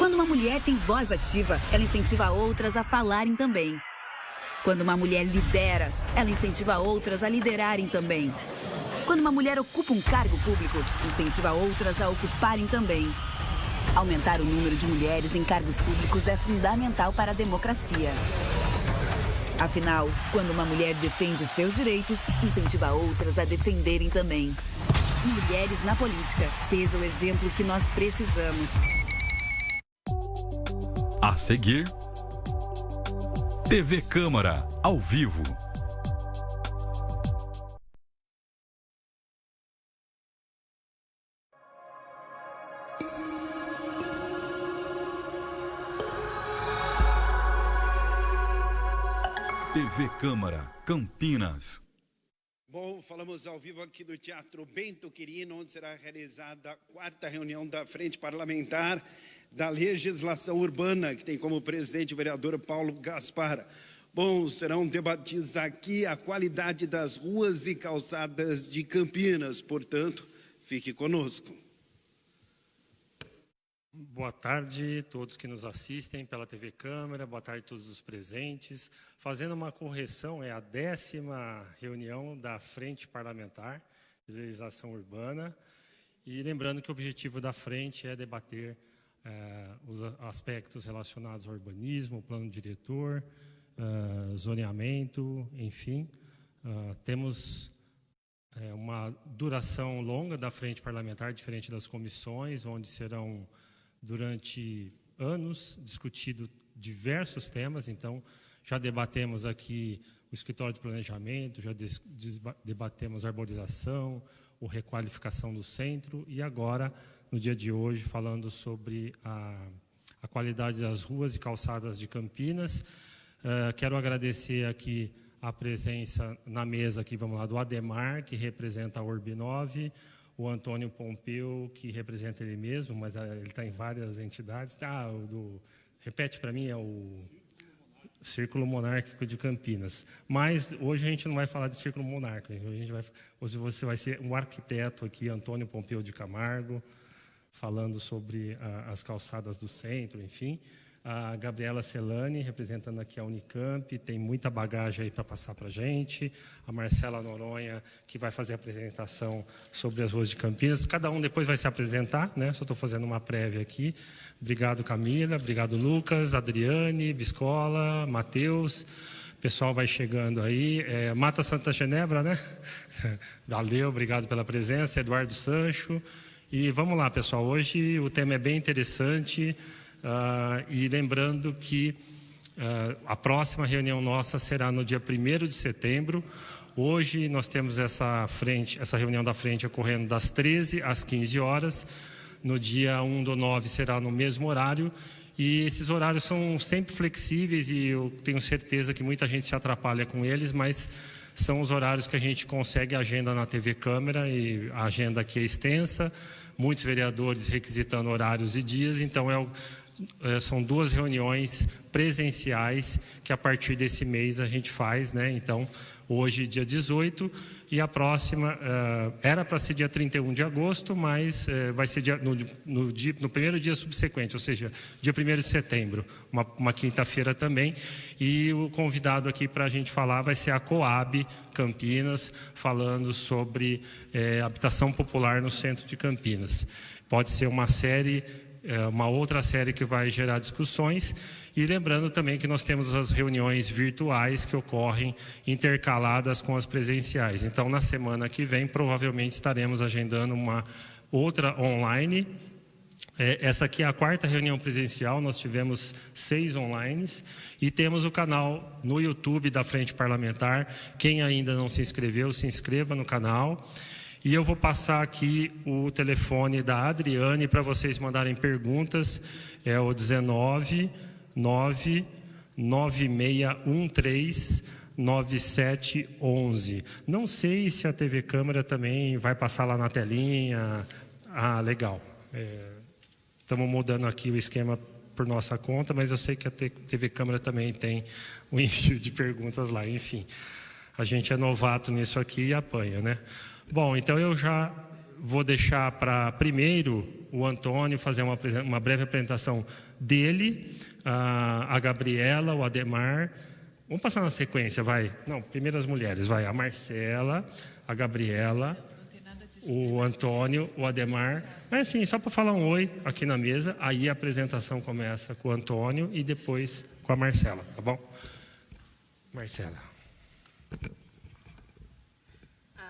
Quando uma mulher tem voz ativa, ela incentiva outras a falarem também. Quando uma mulher lidera, ela incentiva outras a liderarem também. Quando uma mulher ocupa um cargo público, incentiva outras a ocuparem também. Aumentar o número de mulheres em cargos públicos é fundamental para a democracia. Afinal, quando uma mulher defende seus direitos, incentiva outras a defenderem também. Mulheres na política, seja o exemplo que nós precisamos. A seguir, TV Câmara, ao vivo. TV Câmara, Campinas. Bom, falamos ao vivo aqui do Teatro Bento Quirino, onde será realizada a 4ª reunião da Frente Parlamentar da Legislação Urbana, que tem como presidente o vereador Paulo Gaspar. Bom, serão debatidos aqui a qualidade das ruas e calçadas de Campinas, portanto, fique conosco. Boa tarde a todos que nos assistem pela TV Câmara, boa tarde a todos os presentes. Fazendo uma correção, é a 10ª reunião da Frente Parlamentar de Legislação Urbana. E lembrando que o objetivo da frente é debater os aspectos relacionados ao urbanismo, plano diretor, zoneamento, enfim. Temos uma duração longa da Frente Parlamentar, diferente das comissões, onde serão durante anos discutido diversos temas. Então, já debatemos aqui o escritório de planejamento, já debatemos a arborização, a requalificação do centro e agora, no dia de hoje, falando sobre a qualidade das ruas e calçadas de Campinas. Quero agradecer aqui a presença na mesa aqui, vamos lá, do Ademar, que representa a Urbinove, o Antônio Pompeu, que representa ele mesmo, mas ele está em várias entidades. Repete para mim, é o Círculo Monárquico de Campinas. Mas hoje a gente não vai falar de Círculo Monárquico. Hoje você vai ser um arquiteto aqui, Antônio Pompeu de Camargo, falando sobre as calçadas do centro, enfim. A Gabriela Celani, representando aqui a Unicamp, tem muita bagagem aí para passar para a gente. A Marcela Noronha, que vai fazer a apresentação sobre as ruas de Campinas. Cada um depois vai se apresentar, né? Só estou fazendo uma prévia aqui. Obrigado, Camila. Obrigado, Lucas, Adriane, Biscola, Matheus. O pessoal vai chegando aí. Mata Santa Genebra, né? Valeu, obrigado pela presença. Eduardo Sancho. E vamos lá, pessoal. Hoje o tema é bem interessante. E lembrando que a próxima reunião nossa será no dia 1º de setembro. Hoje nós temos essa reunião da frente ocorrendo das 13 às 15 horas. No dia 1/9 será no mesmo horário. E esses horários são sempre flexíveis e eu tenho certeza que muita gente se atrapalha com eles, mas são os horários que a gente consegue agenda na TV Câmara e a agenda aqui é extensa. Muitos vereadores requisitando horários e dias, então são 2 reuniões presenciais que a partir desse mês a gente faz, né? Então, hoje dia 18 e a próxima era para ser dia 31 de agosto, mas vai ser no primeiro dia subsequente, ou seja, dia 1º de setembro, uma quinta-feira também. E o convidado aqui para a gente falar vai ser a Coab Campinas, falando sobre habitação popular no centro de Campinas. Pode ser uma outra série que vai gerar discussões. E lembrando também que nós temos as reuniões virtuais que ocorrem intercaladas com as presenciais. Então, na semana que vem, provavelmente estaremos agendando uma outra online. Essa aqui é a 4ª reunião presencial, nós tivemos 6 online. E temos o canal no YouTube da Frente Parlamentar. Quem ainda não se inscreveu, se inscreva no canal. E eu vou passar aqui o telefone da Adriane para vocês mandarem perguntas. É o 19996139711. Não sei se a TV Câmara também vai passar lá na telinha. Legal. Estamos mudando aqui o esquema por nossa conta, mas eu sei que a TV Câmara também tem o envio de perguntas lá. Enfim, a gente é novato nisso aqui e apanha, né? Bom, então eu já vou deixar para primeiro o Antônio fazer uma breve apresentação dele, a Gabriela, o Ademar. Vamos passar na sequência, vai. Não, primeiro as mulheres, vai. A Marcela, a Gabriela, o Antônio, o Ademar. Mas assim, só para falar um oi aqui na mesa, aí a apresentação começa com o Antônio e depois com a Marcela, tá bom? Marcela.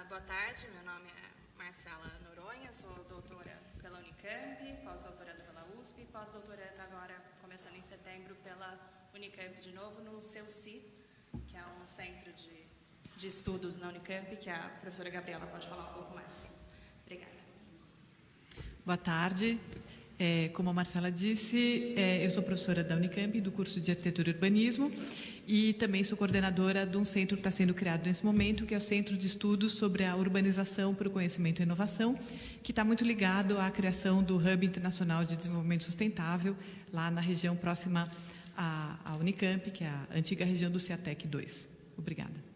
Boa tarde, meu nome é Marcela Noronha, sou doutora pela Unicamp, pós-doutoranda pela USP, pós-doutoranda agora, começando em setembro, pela Unicamp de novo, no CEUCI, que é um centro de estudos na Unicamp, que a professora Gabriela pode falar um pouco mais. Obrigada. Boa tarde. Como a Marcela disse, eu sou professora da Unicamp, do curso de Arquitetura e Urbanismo, e também sou coordenadora de um centro que está sendo criado nesse momento, que é o Centro de Estudos sobre a Urbanização para o Conhecimento e Inovação, que está muito ligado à criação do Hub Internacional de Desenvolvimento Sustentável, lá na região próxima à Unicamp, que é a antiga região do CEATEC 2. Obrigada.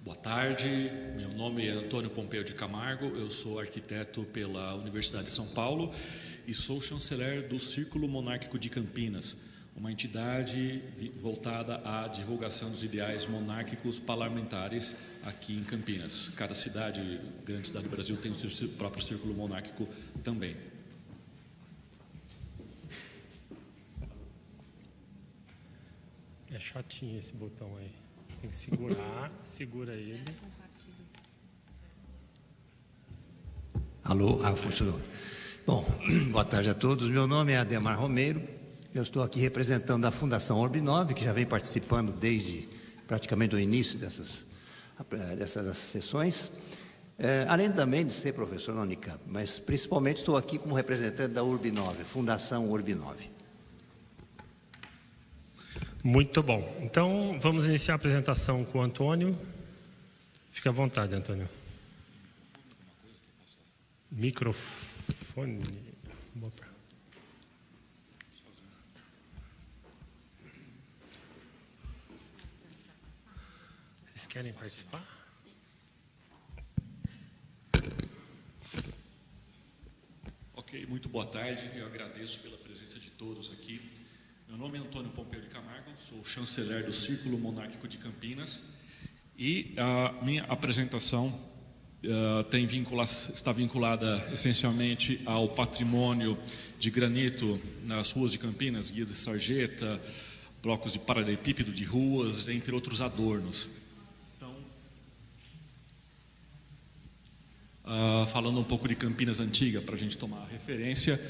Boa tarde, meu nome é Antônio Pompeu de Camargo, eu sou arquiteto pela Universidade de São Paulo e sou chanceler do Círculo Monárquico de Campinas, uma entidade voltada à divulgação dos ideais monárquicos parlamentares aqui em Campinas. Cada cidade, grande cidade do Brasil, tem o seu próprio círculo monárquico também. É chatinho esse botão aí. Tem que segurar, segura ele. Alô, funcionou. Bom, boa tarde a todos. Meu nome é Ademar Romero. Eu estou aqui representando a Fundação Urbinove, que já vem participando desde praticamente o início dessas sessões. Além também de ser professor na Unicamp, mas principalmente estou aqui como representante da Urbinove, Fundação Urbinove. Muito bom. Então, vamos iniciar a apresentação com o Antônio. Fique à vontade, Antônio. Microfone. Vocês querem participar? Ok, muito boa tarde. Eu agradeço pela presença de todos aqui. Meu nome é Antônio Pompeu de Camargo, sou chanceler do Círculo Monárquico de Campinas e a minha apresentação está vinculada essencialmente ao patrimônio de granito nas ruas de Campinas, guias de sarjeta, blocos de paralelepípedo de ruas, entre outros adornos. Então, falando um pouco de Campinas antiga, para a gente tomar referência,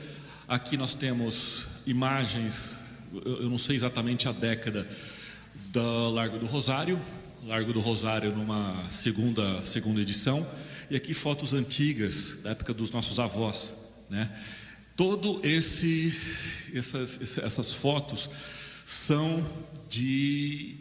aqui nós temos imagens. Eu não sei exatamente a década do Largo do Rosário numa segunda edição, e aqui fotos antigas da época dos nossos avós, né? Essas fotos são de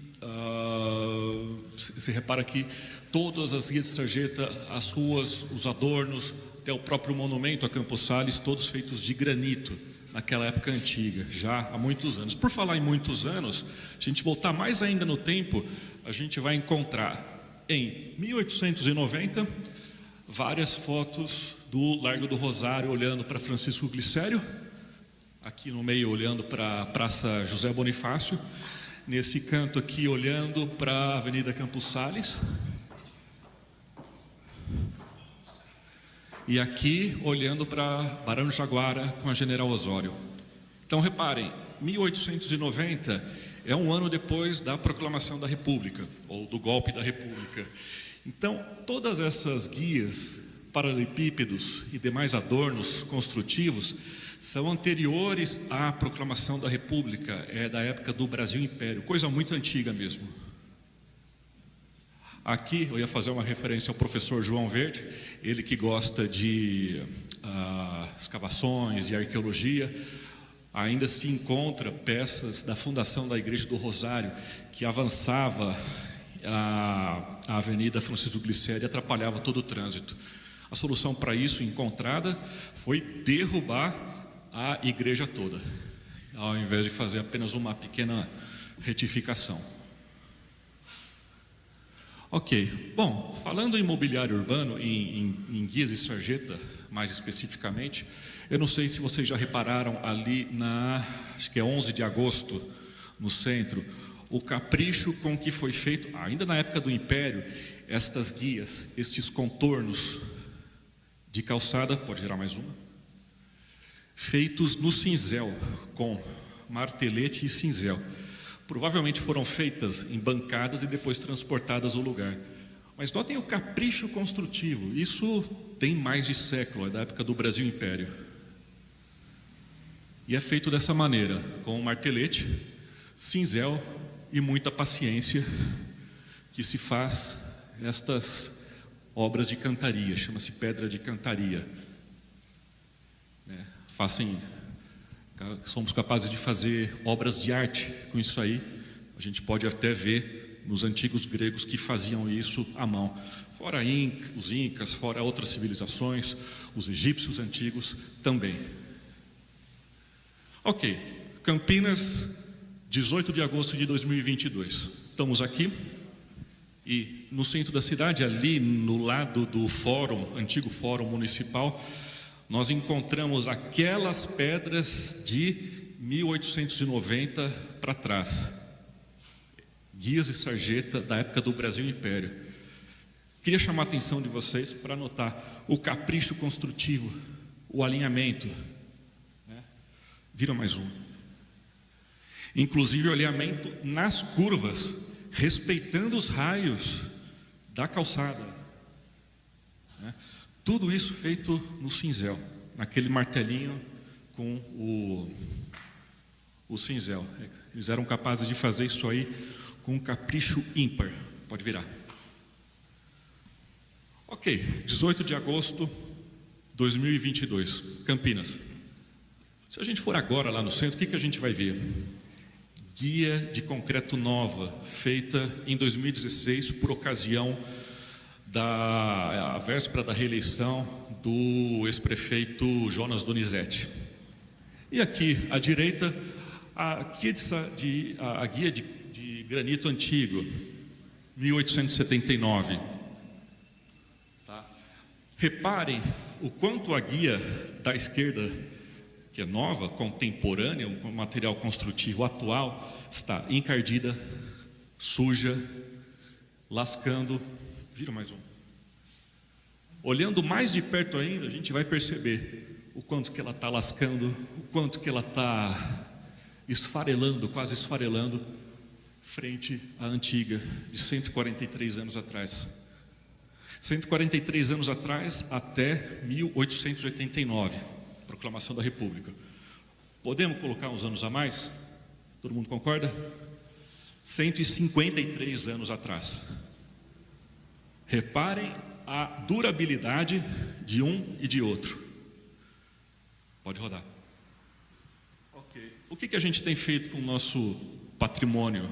você repara aqui todas as guias de sarjeta, as ruas, os adornos, até o próprio monumento a Campos Sales, todos feitos de granito. Naquela época antiga, já há muitos anos. Por falar em muitos anos, a gente voltar mais ainda no tempo, a gente vai encontrar em 1890 várias fotos do Largo do Rosário olhando para Francisco Glicério, aqui no meio olhando para a Praça José Bonifácio, nesse canto aqui olhando para a Avenida Campos Sales, e aqui olhando para Barão de Jaguara com a General Osório. Então reparem, 1890 é um ano depois da proclamação da República, ou do golpe da República. Então todas essas guias, paralelepípedos e demais adornos construtivos são anteriores à proclamação da República, é da época do Brasil Império, coisa muito antiga mesmo. Aqui eu ia fazer uma referência ao professor João Verde, ele que gosta de escavações e arqueologia. Ainda se encontra peças da fundação da Igreja do Rosário que avançava a Avenida Francisco Glicério e atrapalhava todo o trânsito. A solução para isso encontrada foi derrubar a igreja toda, ao invés de fazer apenas uma pequena retificação. Ok. Bom, falando em mobiliário urbano, em Guias e Sarjeta, mais especificamente, eu não sei se vocês já repararam ali acho que é 11 de agosto, no centro, o capricho com que foi feito, ainda na época do Império, estas guias, estes contornos de calçada, pode gerar mais uma, feitos no cinzel, com martelete e cinzel. Provavelmente foram feitas em bancadas e depois transportadas ao lugar. Mas notem o capricho construtivo, isso tem mais de século, é da época do Brasil Império. E é feito dessa maneira, com martelete, cinzel e muita paciência, que se faz estas obras de cantaria, chama-se pedra de cantaria. Somos capazes de fazer obras de arte com isso aí. A gente pode até ver nos antigos gregos que faziam isso à mão. Fora os incas, fora outras civilizações, os egípcios antigos também. Ok, Campinas, 18 de agosto de 2022. Estamos aqui e no centro da cidade, ali no lado do fórum, antigo fórum municipal, nós encontramos aquelas pedras de 1890 para trás. Guias e Sarjeta da época do Brasil Império. Queria chamar a atenção de vocês para notar o capricho construtivo, o alinhamento. Vira mais um. Inclusive o alinhamento nas curvas, respeitando os raios da calçada. Tudo isso feito no cinzel, naquele martelinho com o cinzel. Eles eram capazes de fazer isso aí com um capricho ímpar. Pode virar. Ok, 18 de agosto de 2022, Campinas. Se a gente for agora lá no centro, o que a gente vai ver? Guia de concreto nova, feita em 2016 por ocasião da véspera da reeleição do ex-prefeito Jonas Donizete. E aqui à direita, a guia de granito antigo, 1879. Reparem o quanto a guia da esquerda, que é nova, contemporânea, um material construtivo atual, está encardida, suja, lascando. Vira mais um. Olhando mais de perto ainda, a gente vai perceber o quanto que ela está lascando, o quanto que ela está esfarelando, quase esfarelando, frente à antiga, de 143 anos atrás. 143 anos atrás até 1889, proclamação da República. Podemos colocar uns anos a mais? Todo mundo concorda? 153 anos atrás. Reparem a durabilidade de um e de outro. Pode rodar. Ok. O que a gente tem feito com o nosso patrimônio?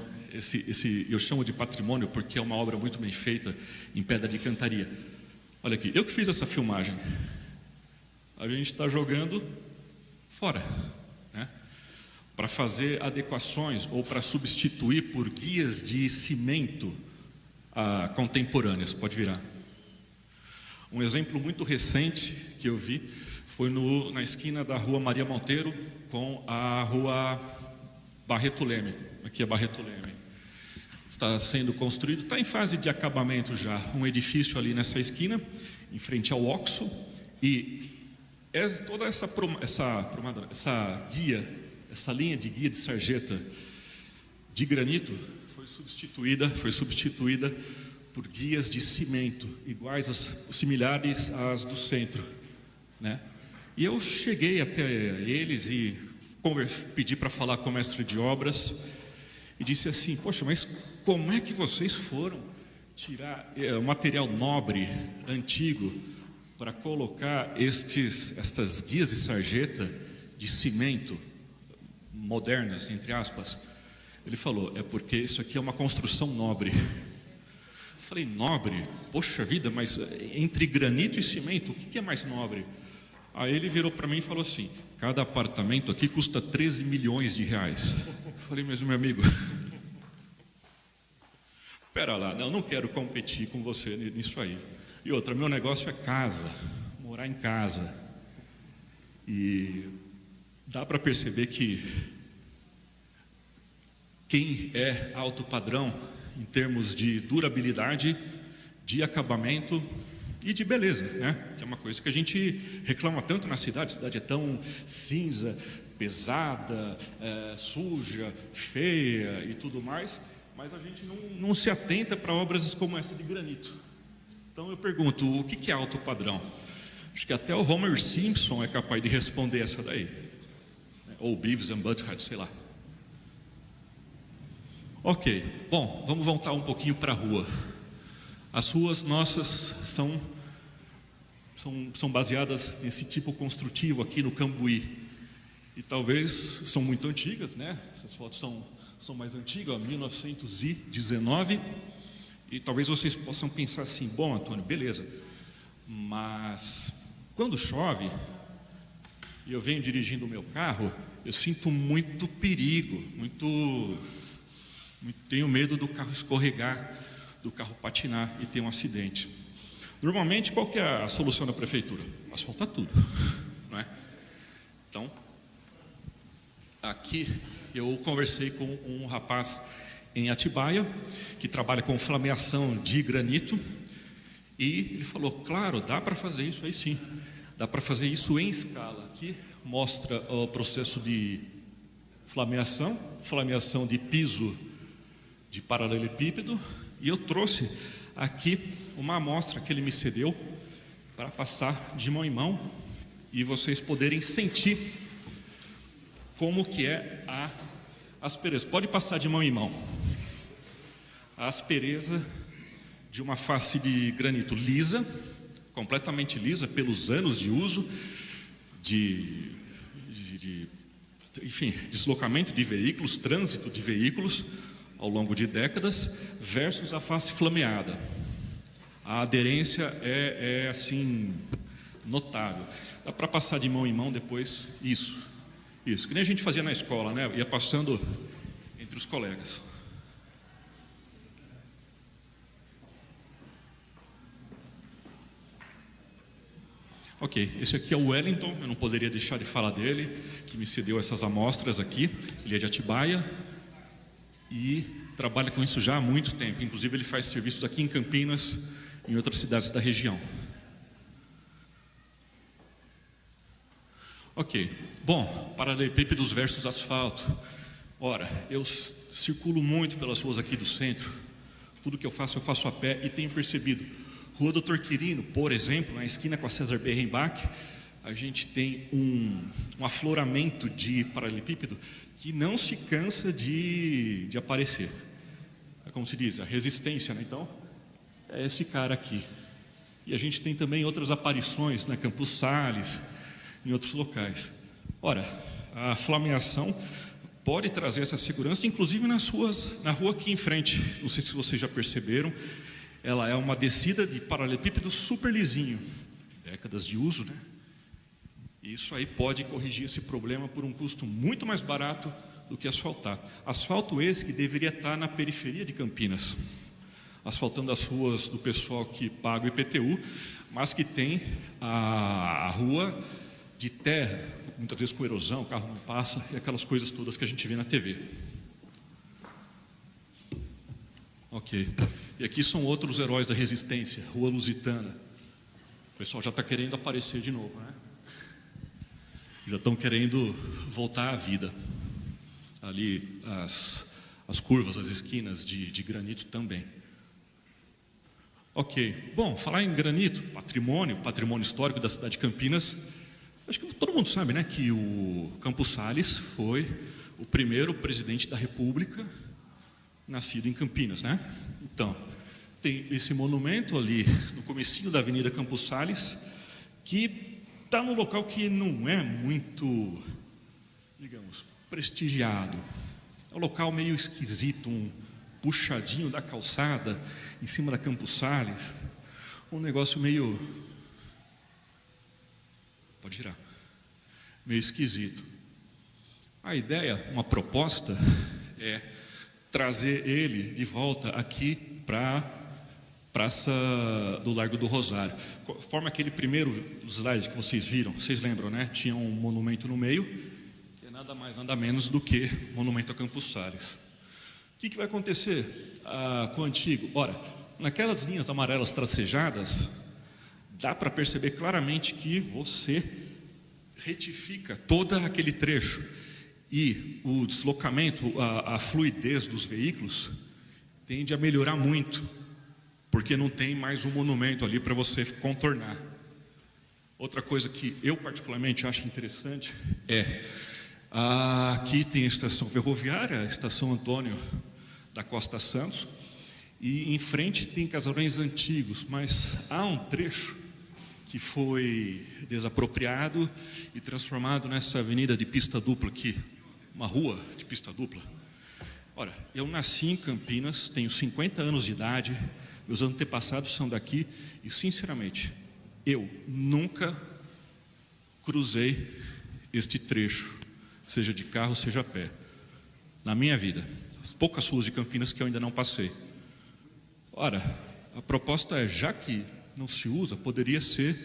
Eu chamo de patrimônio porque é uma obra muito bem feita em pedra de cantaria. Olha aqui, eu que fiz essa filmagem. A gente está jogando fora, né? Para fazer adequações ou para substituir por guias de cimento contemporâneas. Pode virar. Um exemplo muito recente que eu vi foi na esquina da rua Maria Monteiro com a rua Barreto Leme. Aqui é Barreto Leme. Está sendo construído, está em fase de acabamento já, um edifício ali nessa esquina, em frente ao Oxxo, e toda essa guia, essa linha de guia de sarjeta de granito foi substituída por guias de cimento, similares às do centro, né? E eu cheguei até eles e pedi para falar com o mestre de obras e disse assim: poxa, mas como é que vocês foram tirar o material nobre, antigo, para colocar estas guias de sarjeta de cimento, modernas, entre aspas? Ele falou: é porque isso aqui é uma construção nobre. Eu falei: nobre? Poxa vida, mas entre granito e cimento, o que é mais nobre? Aí ele virou para mim e falou assim: cada apartamento aqui custa 13 milhões de reais. Eu falei: mas meu amigo, Espera lá, não quero competir com você nisso aí. E outra, meu negócio é casa, morar em casa. E dá para perceber que quem é alto padrão em termos de durabilidade, de acabamento e de beleza, né? Que é uma coisa que a gente reclama tanto na cidade. A cidade é tão cinza, pesada, suja, feia e tudo mais, mas a gente não se atenta para obras como essa de granito. Então eu pergunto, o que é alto padrão? Acho que até o Homer Simpson é capaz de responder essa daí, ou Beavis and Butthead, sei lá. Ok, bom, vamos voltar um pouquinho para a rua. As ruas nossas são baseadas nesse tipo construtivo aqui no Cambuí. E talvez são muito antigas, né? Essas fotos são mais antigas, 1919. E talvez vocês possam pensar assim, bom, Antônio, beleza, mas quando chove e eu venho dirigindo o meu carro, eu sinto muito perigo, tenho medo do carro escorregar, do carro patinar e ter um acidente. Normalmente, qual que é a solução da prefeitura? Asfaltar tudo, não é? Então, aqui eu conversei com um rapaz em Atibaia, que trabalha com flameação de granito, e ele falou, claro, dá para fazer isso aí sim, dá para fazer isso em escala. Aqui mostra o processo de flameação de piso de paralelepípedo, e eu trouxe aqui uma amostra que ele me cedeu para passar de mão em mão e vocês poderem sentir como que é a aspereza. Pode passar de mão em mão. A aspereza de uma face de granito lisa, completamente lisa pelos anos de uso, enfim, deslocamento de veículos, trânsito de veículos ao longo de décadas, versus a face flameada. A aderência é assim, notável. Dá para passar de mão em mão depois isso, que nem a gente fazia na escola, né? Ia passando entre os colegas. Ok, esse aqui é o Wellington, eu não poderia deixar de falar dele, que me cedeu essas amostras aqui. Ele é de Atibaia e trabalha com isso já há muito tempo. Inclusive ele faz serviços aqui em Campinas, em outras cidades da região. Ok, bom, paralelepípedos versus asfalto. Ora, eu circulo muito pelas ruas aqui do centro. Tudo que eu faço a pé e tenho percebido. Rua Doutor Quirino, por exemplo, na esquina com a César Berrenbach, a gente tem um afloramento de paralelepípedo que não se cansa de aparecer. É como se diz, a resistência, né? Então, é esse cara aqui. E a gente tem também outras aparições na Campos Sales, em outros locais. Ora, a flameação pode trazer essa segurança, inclusive na rua aqui em frente. Não sei se vocês já perceberam, ela é uma descida de paralelepípedo super lisinho, décadas de uso, né? Isso aí pode corrigir esse problema por um custo muito mais barato do que asfaltar. Asfalto esse que deveria estar na periferia de Campinas, asfaltando as ruas do pessoal que paga o IPTU, mas que tem a rua de terra, muitas vezes com erosão, o carro não passa, e aquelas coisas todas que a gente vê na TV. Ok, e aqui são outros heróis da resistência, Rua Lusitana. O pessoal já está querendo aparecer de novo, né? Já estão querendo voltar à vida. Ali as curvas, as esquinas de granito também. Ok, bom, falar em granito, patrimônio histórico da cidade de Campinas. Acho que todo mundo sabe, né, que o Campos Sales foi o primeiro presidente da República nascido em Campinas, né? Então, tem esse monumento ali no comecinho da Avenida Campos Sales, que está num local que não é muito, digamos, prestigiado. É um local meio esquisito, um puxadinho da calçada, em cima da Campos Sales. Um negócio meio... Pode girar. Meio esquisito. A ideia, uma proposta, é trazer ele de volta aqui para Praça do Largo do Rosário. Forma aquele primeiro slide que vocês viram, vocês lembram, né? Tinha um monumento no meio, que é nada mais, nada menos do que o Monumento a Campos Sales. O que vai acontecer com o antigo? Ora, naquelas linhas amarelas tracejadas, dá para perceber claramente que você retifica todo aquele trecho e o deslocamento, a fluidez dos veículos tende a melhorar muito, porque não tem mais um monumento ali para você contornar. Outra coisa que eu particularmente acho interessante é aqui tem a estação ferroviária, a estação Antônio da Costa Santos, e em frente tem casarões antigos, mas há um trecho que foi desapropriado e transformado nessa avenida de pista dupla aqui, uma rua de pista dupla. Ora, eu nasci em Campinas, tenho 50 anos de idade, meus antepassados são daqui e, sinceramente, eu nunca cruzei este trecho, seja de carro, seja a pé, na minha vida. As poucas ruas de Campinas que eu ainda não passei. Ora, a proposta é, já que não se usa, poderia ser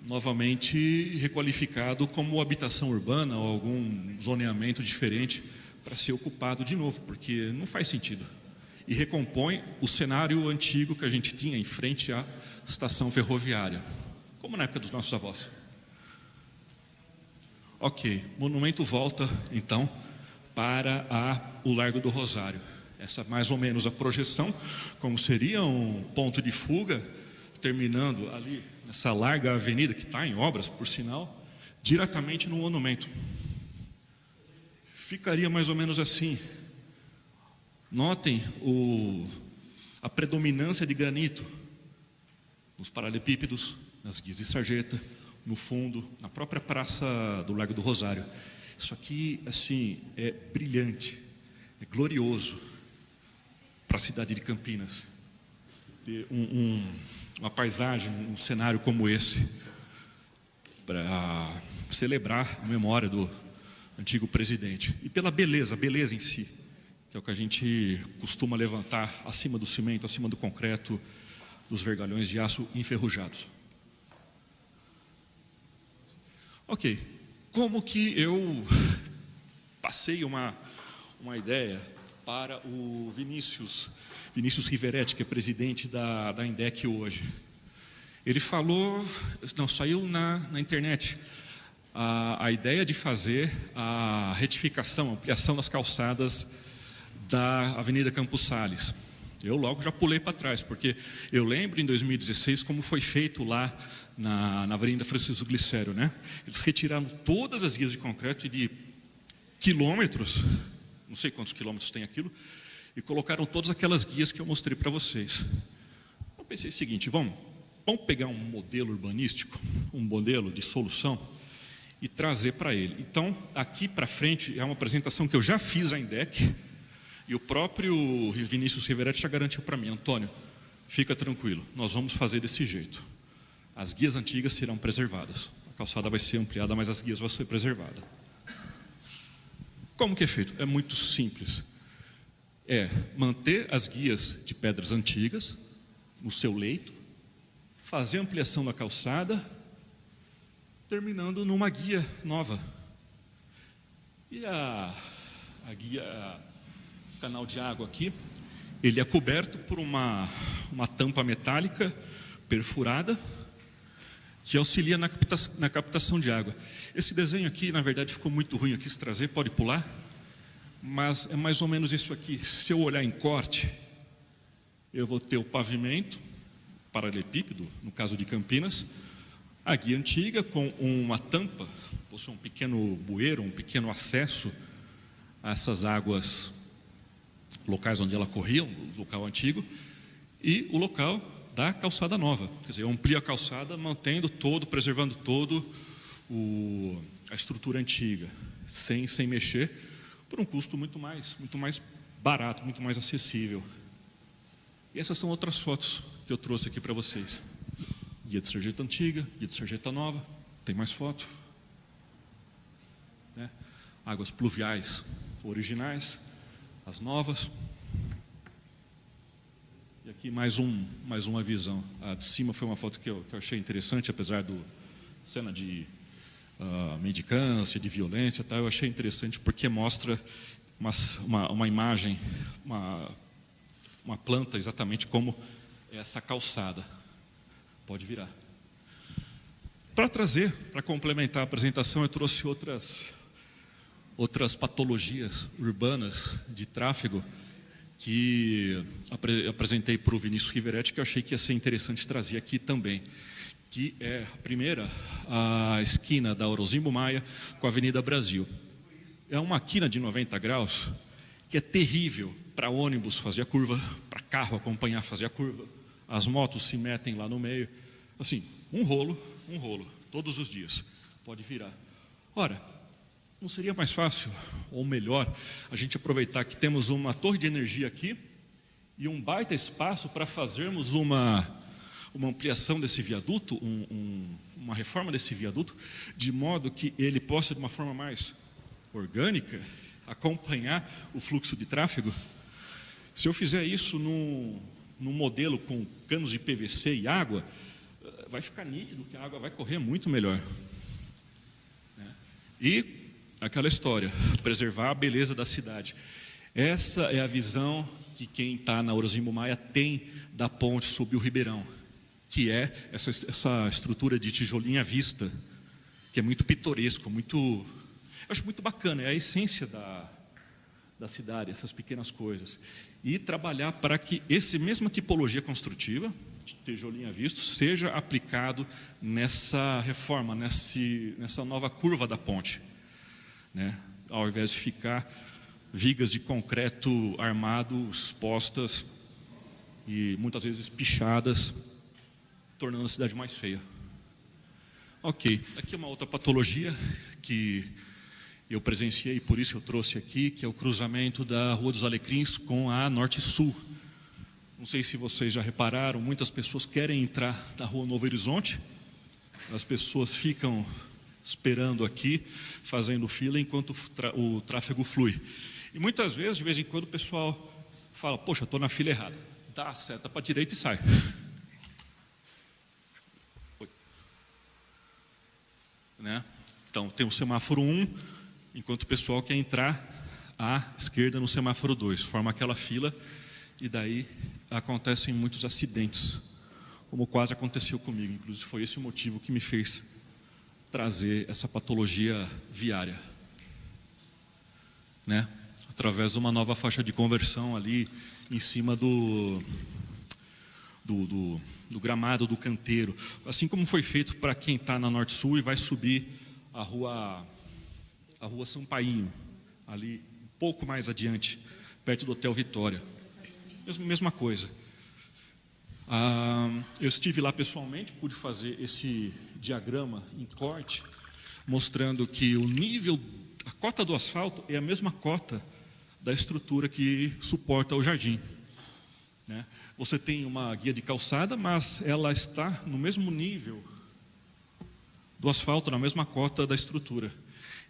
novamente requalificado como habitação urbana ou algum zoneamento diferente para ser ocupado de novo, porque não faz sentido. E recompõe o cenário antigo que a gente tinha em frente à estação ferroviária, como na época dos nossos avós. Ok, monumento volta então para o Largo do Rosário. Essa é mais ou menos a projeção, como seria um ponto de fuga, terminando ali nessa larga avenida que está em obras, por sinal, diretamente no monumento. Ficaria mais ou menos assim. Notem a predominância de granito nos paralelepípedos, nas guias de sarjeta, no fundo, na própria praça do Largo do Rosário. Isso aqui, assim, é brilhante, é glorioso para a cidade de Campinas. Ter uma paisagem, um cenário como esse, para celebrar a memória do antigo presidente. E pela beleza, a beleza em si, que é o que a gente costuma levantar acima do cimento, acima do concreto, dos vergalhões de aço enferrujados. Ok, como que eu passei uma ideia para o Vinícius Riveretti, que é presidente da INDEC hoje? Ele falou, não, saiu na internet, a ideia de fazer a retificação, a ampliação das calçadas da Avenida Campos Sales. Eu logo já pulei para trás, porque eu lembro em 2016 como foi feito lá na Avenida Francisco Glicério, né? Eles retiraram todas as guias de concreto e de quilômetros, não sei quantos quilômetros tem aquilo, e colocaram todas aquelas guias que eu mostrei para vocês. Eu pensei o seguinte, vamos pegar um modelo urbanístico, um modelo de solução e trazer para ele. Então, aqui para frente é uma apresentação que eu já fiz à INDEC, e o próprio Vinícius Riveretti já garantiu para mim, Antônio, fica tranquilo, nós vamos fazer desse jeito. As guias antigas serão preservadas. A calçada vai ser ampliada, mas as guias vão ser preservadas. Como que é feito? É muito simples. É manter as guias de pedras antigas no seu leito, fazer a ampliação da calçada, terminando numa guia nova. E a guia... canal de água aqui, ele é coberto por uma tampa metálica perfurada que auxilia na captação de água. Esse desenho aqui, na verdade, ficou muito ruim, eu quis trazer, pode pular, mas é mais ou menos isso aqui. Se eu olhar em corte, eu vou ter o pavimento paralelepípedo, no caso de Campinas, a guia antiga com uma tampa, possui um pequeno bueiro, um pequeno acesso a essas águas locais onde ela corria, o local antigo, e o local da calçada nova. Quer dizer, eu amplio a calçada, mantendo todo, preservando todo a estrutura antiga, sem mexer, por um custo muito mais barato, muito mais acessível. E essas são outras fotos que eu trouxe aqui para vocês. Guia de sarjeta antiga, guia de sarjeta nova, tem mais foto. Né? Águas pluviais originais, as novas. E aqui mais uma visão. A de cima foi uma foto que eu achei interessante, apesar do cena de mendicância, de violência, tá? Eu achei interessante porque mostra uma imagem, uma planta exatamente como essa calçada. Pode virar. Para complementar a apresentação, eu trouxe outras patologias urbanas de tráfego que apresentei para o Vinícius Riveretti, que eu achei que ia ser interessante trazer aqui também, que é a primeira, a esquina da Orozimbo Maia com a Avenida Brasil. É uma quina de 90 graus que é terrível para ônibus fazer a curva, para carro acompanhar fazer a curva, as motos se metem lá no meio, assim, um rolo, todos os dias, pode virar. Ora, não seria mais fácil, ou melhor, a gente aproveitar que temos uma torre de energia aqui e um baita espaço para fazermos uma ampliação desse viaduto, uma reforma desse viaduto, de modo que ele possa, de uma forma mais orgânica, acompanhar o fluxo de tráfego? Se eu fizer isso num modelo com canos de PVC e água, vai ficar nítido que a água vai correr muito melhor. E aquela história, preservar a beleza da cidade. Essa é a visão que quem está na Orozimbo Maia tem da ponte sobre o Ribeirão, que é essa estrutura de tijolinho à vista, que é muito pitoresco, eu acho muito bacana, é a essência da cidade, essas pequenas coisas. E trabalhar para que essa mesma tipologia construtiva, de tijolinho à vista, seja aplicado nessa reforma, nessa nova curva da ponte. Ao invés de ficar vigas de concreto armado expostas e muitas vezes pichadas, tornando a cidade mais feia. Ok, aqui é uma outra patologia que eu presenciei e por isso eu trouxe aqui, que é o cruzamento da Rua dos Alecrins com a Norte-Sul. Não sei se vocês já repararam, muitas pessoas querem entrar na Rua Novo Horizonte, as pessoas ficam esperando aqui, fazendo fila enquanto o tráfego flui. E muitas vezes, de vez em quando, o pessoal fala, poxa, estou na fila errada. Dá a seta para a direita e sai. Então, tem o semáforo 1, enquanto o pessoal quer entrar à esquerda no semáforo 2. Forma aquela fila e daí acontecem muitos acidentes, como quase aconteceu comigo. Inclusive, foi esse o motivo que me fez trazer essa patologia viária, através de uma nova faixa de conversão ali em cima do gramado do canteiro, assim como foi feito para quem está na Norte-Sul e vai subir a rua Sampainho, ali um pouco mais adiante, perto do Hotel Vitória. Mesma coisa. Eu estive lá pessoalmente, pude fazer esse diagrama em corte, mostrando que a cota do asfalto é a mesma cota da estrutura que suporta o jardim. Você tem uma guia de calçada, mas ela está no mesmo nível do asfalto, na mesma cota da estrutura.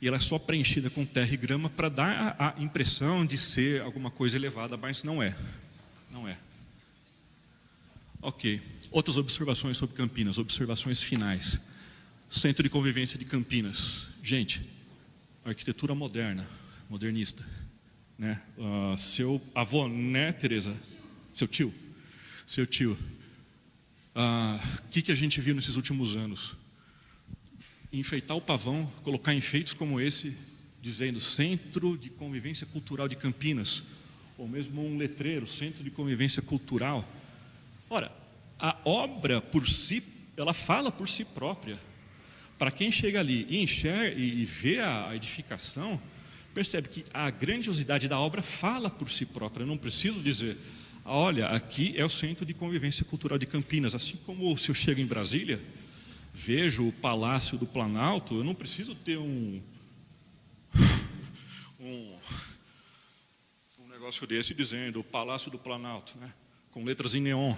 E ela é só preenchida com terra e grama para dar a impressão de ser alguma coisa elevada, mas não é. Não é. Ok. Outras observações sobre Campinas, observações finais. Centro de Convivência de Campinas. Gente, arquitetura moderna, modernista. Seu avô, Tereza? Seu tio? O que a gente viu nesses últimos anos? Enfeitar o pavão, colocar enfeites como esse, dizendo Centro de Convivência Cultural de Campinas, ou mesmo um letreiro, Centro de Convivência Cultural. Ora, a obra por si, ela fala por si própria. Para quem chega ali e enxerga e vê a edificação, percebe que a grandiosidade da obra fala por si própria. Eu não preciso dizer, olha, aqui é o Centro de Convivência Cultural de Campinas. Assim como se eu chego em Brasília, vejo o Palácio do Planalto, eu não preciso ter um negócio desse dizendo o Palácio do Planalto, com letras em neon.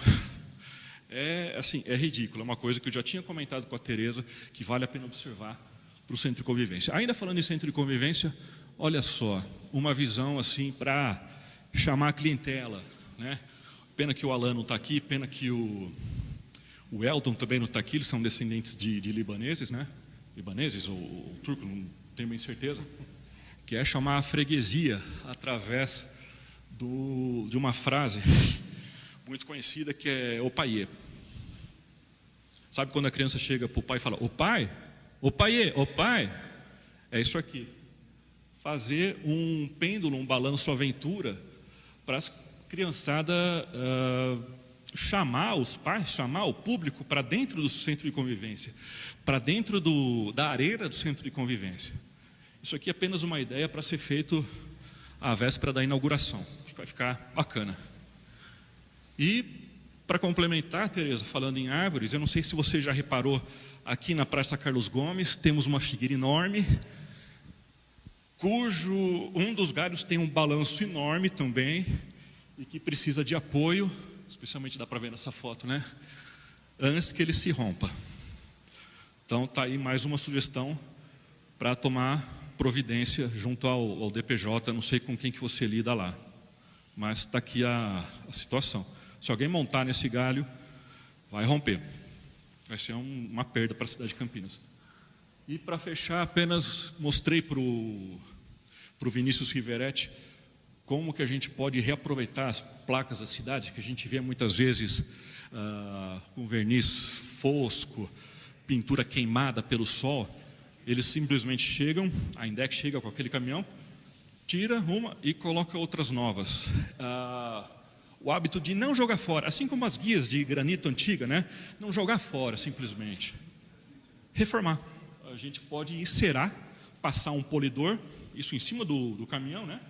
É ridículo, é uma coisa que eu já tinha comentado com a Tereza, que vale a pena observar para o Centro de Convivência. Ainda falando em Centro de Convivência, olha só, uma visão assim para chamar a clientela, Pena que o Alan não está aqui, pena que o Elton também não está aqui, eles são descendentes de libaneses, né? Libaneses ou turco, não tenho bem certeza. Que é chamar a freguesia através de uma frase muito conhecida que é o paiê. Sabe quando a criança chega para o pai e fala, o pai? O paiê, o pai? É isso aqui. Fazer um pêndulo, um balanço aventura para as criançada chamar os pais, chamar o público para dentro do centro de convivência, para dentro da areia do centro de convivência. Isso aqui é apenas uma ideia para ser feito à véspera da inauguração. Acho que vai ficar bacana. E, para complementar, Tereza, falando em árvores, eu não sei se você já reparou, aqui na Praça Carlos Gomes, temos uma figueira enorme, cujo um dos galhos tem um balanço enorme também, e que precisa de apoio, especialmente dá para ver nessa foto, né? Antes que ele se rompa. Então, está aí mais uma sugestão para tomar providência junto ao DPJ, não sei com quem que você lida lá, mas está aqui a situação. Se alguém montar nesse galho, vai romper. Vai ser uma perda para a cidade de Campinas. E para fechar, apenas mostrei para o Vinícius Riveretti como que a gente pode reaproveitar as placas da cidade, que a gente vê muitas vezes com verniz fosco, pintura queimada pelo sol. Eles simplesmente chegam, a Index chega com aquele caminhão, tira uma e coloca outras novas. O hábito de não jogar fora, assim como as guias de granito antiga, né? Não jogar fora simplesmente. Reformar. A gente pode encerar, passar um polidor, isso em cima do caminhão, né?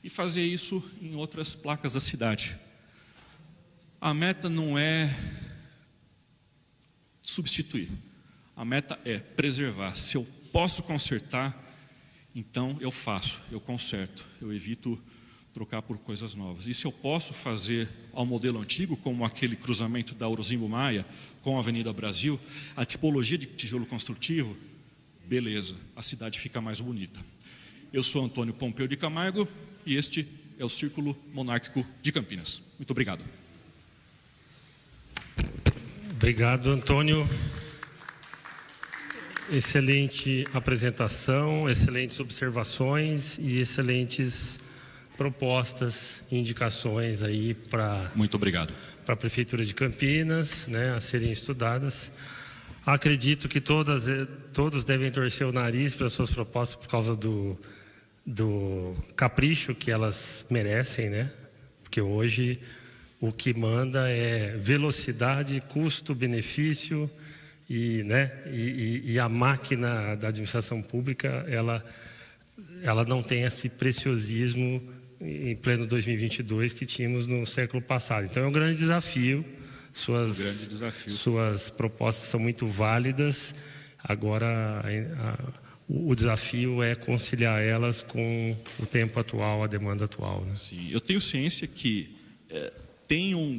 E fazer isso em outras placas da cidade. A meta não é substituir. A meta é preservar. Se eu posso consertar, então eu faço, eu conserto, eu evito trocar por coisas novas. E se eu posso fazer ao modelo antigo, como aquele cruzamento da Orozimbo Maia com a Avenida Brasil, a tipologia de tijolo construtivo, beleza, a cidade fica mais bonita. Eu sou Antônio Pompeu de Camargo e este é o Círculo Monárquico de Campinas. Muito obrigado. Obrigado, Antônio. Excelente apresentação, excelentes observações e excelentes propostas e indicações aí para muito obrigado para a Prefeitura de Campinas, né, a serem estudadas. Acredito que todos devem torcer o nariz para as suas propostas por causa do capricho que elas merecem, né? Porque hoje o que manda é velocidade, custo, benefício e a máquina da administração pública ela não tem esse preciosismo em pleno 2022 que tínhamos no século passado. Então é um grande desafio. Suas propostas são muito válidas. Agora o desafio é conciliar elas com o tempo atual, a demanda atual, né? Sim, eu tenho ciência que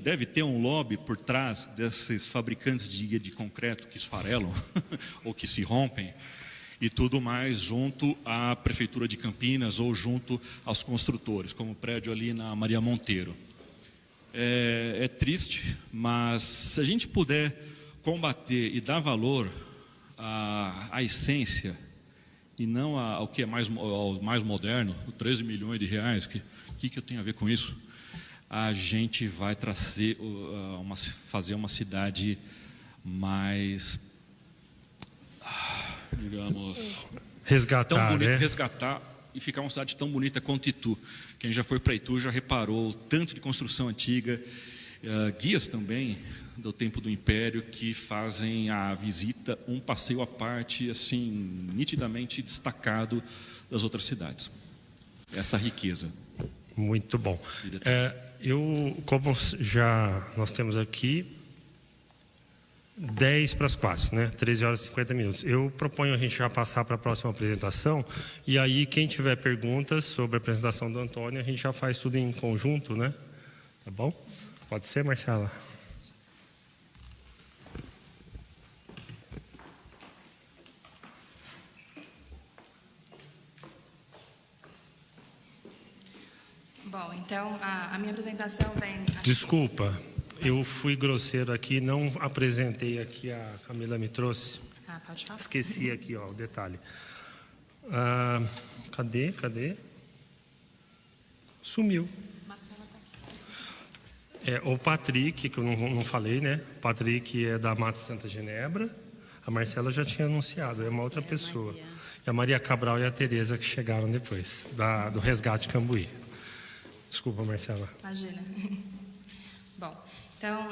deve ter um lobby por trás desses fabricantes de guia de concreto que esfarelam ou que se rompem e tudo mais junto à Prefeitura de Campinas ou junto aos construtores, como o prédio ali na Maria Monteiro. É triste, mas se a gente puder combater e dar valor à essência e não ao que é ao mais moderno, o 13 milhões de reais, que eu tenho a ver com isso? A gente vai fazer uma cidade mais, digamos, resgatar, tão bonita, né? Resgatar e ficar uma cidade tão bonita quanto Itu. Quem já foi para Itu já reparou o tanto de construção antiga, guias também do tempo do Império que fazem a visita um passeio à parte, assim, nitidamente destacado das outras cidades. Essa riqueza. Muito bom. Como nós temos aqui 10 para as 4, né? 13 horas e 50 minutos. Eu proponho a gente já passar para a próxima apresentação e aí quem tiver perguntas sobre a apresentação do Antônio, a gente já faz tudo em conjunto, né? Tá bom? Pode ser, Marcela? Bom, então a minha apresentação vem... Desculpa, eu fui grosseiro aqui, não apresentei aqui, a Camila me trouxe. Pode falar. Esqueci aqui, ó, o detalhe. Cadê? Sumiu. Marcela tá aqui. O Patrick, que eu não falei, né? O Patrick é da Mata Santa Genebra. A Marcela já tinha anunciado, é uma outra pessoa. E a Maria Cabral e a Tereza que chegaram depois, do Resgate Cambuí. Desculpa, Marcela. Imagina. Bom, então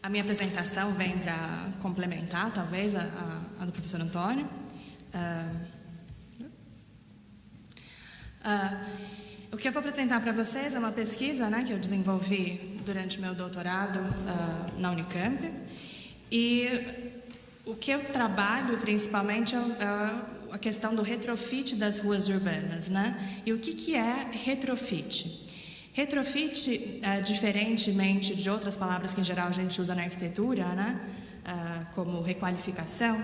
a minha apresentação vem para complementar, talvez, a do professor Antônio. O que eu vou apresentar para vocês é uma pesquisa, né, que eu desenvolvi durante meu doutorado na Unicamp. E o que eu trabalho principalmente é a questão do retrofit das ruas urbanas, né? E o que é retrofit? Retrofit, diferentemente de outras palavras que em geral a gente usa na arquitetura, né? Como requalificação,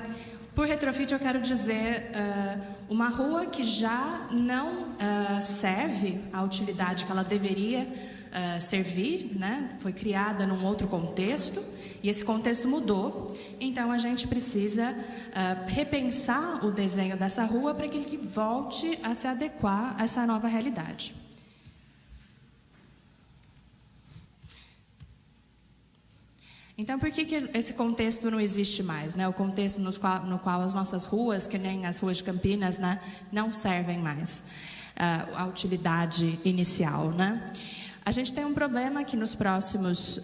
por retrofit eu quero dizer uma rua que já não serve à utilidade que ela deveria servir, né? Foi criada num outro contexto e esse contexto mudou, então a gente precisa repensar o desenho dessa rua para que ele volte a se adequar a essa nova realidade. Então, por que esse contexto não existe mais, né? O contexto no qual as nossas ruas, que nem as ruas de Campinas, né, não servem mais a utilidade inicial, né? A gente tem um problema que nas próximas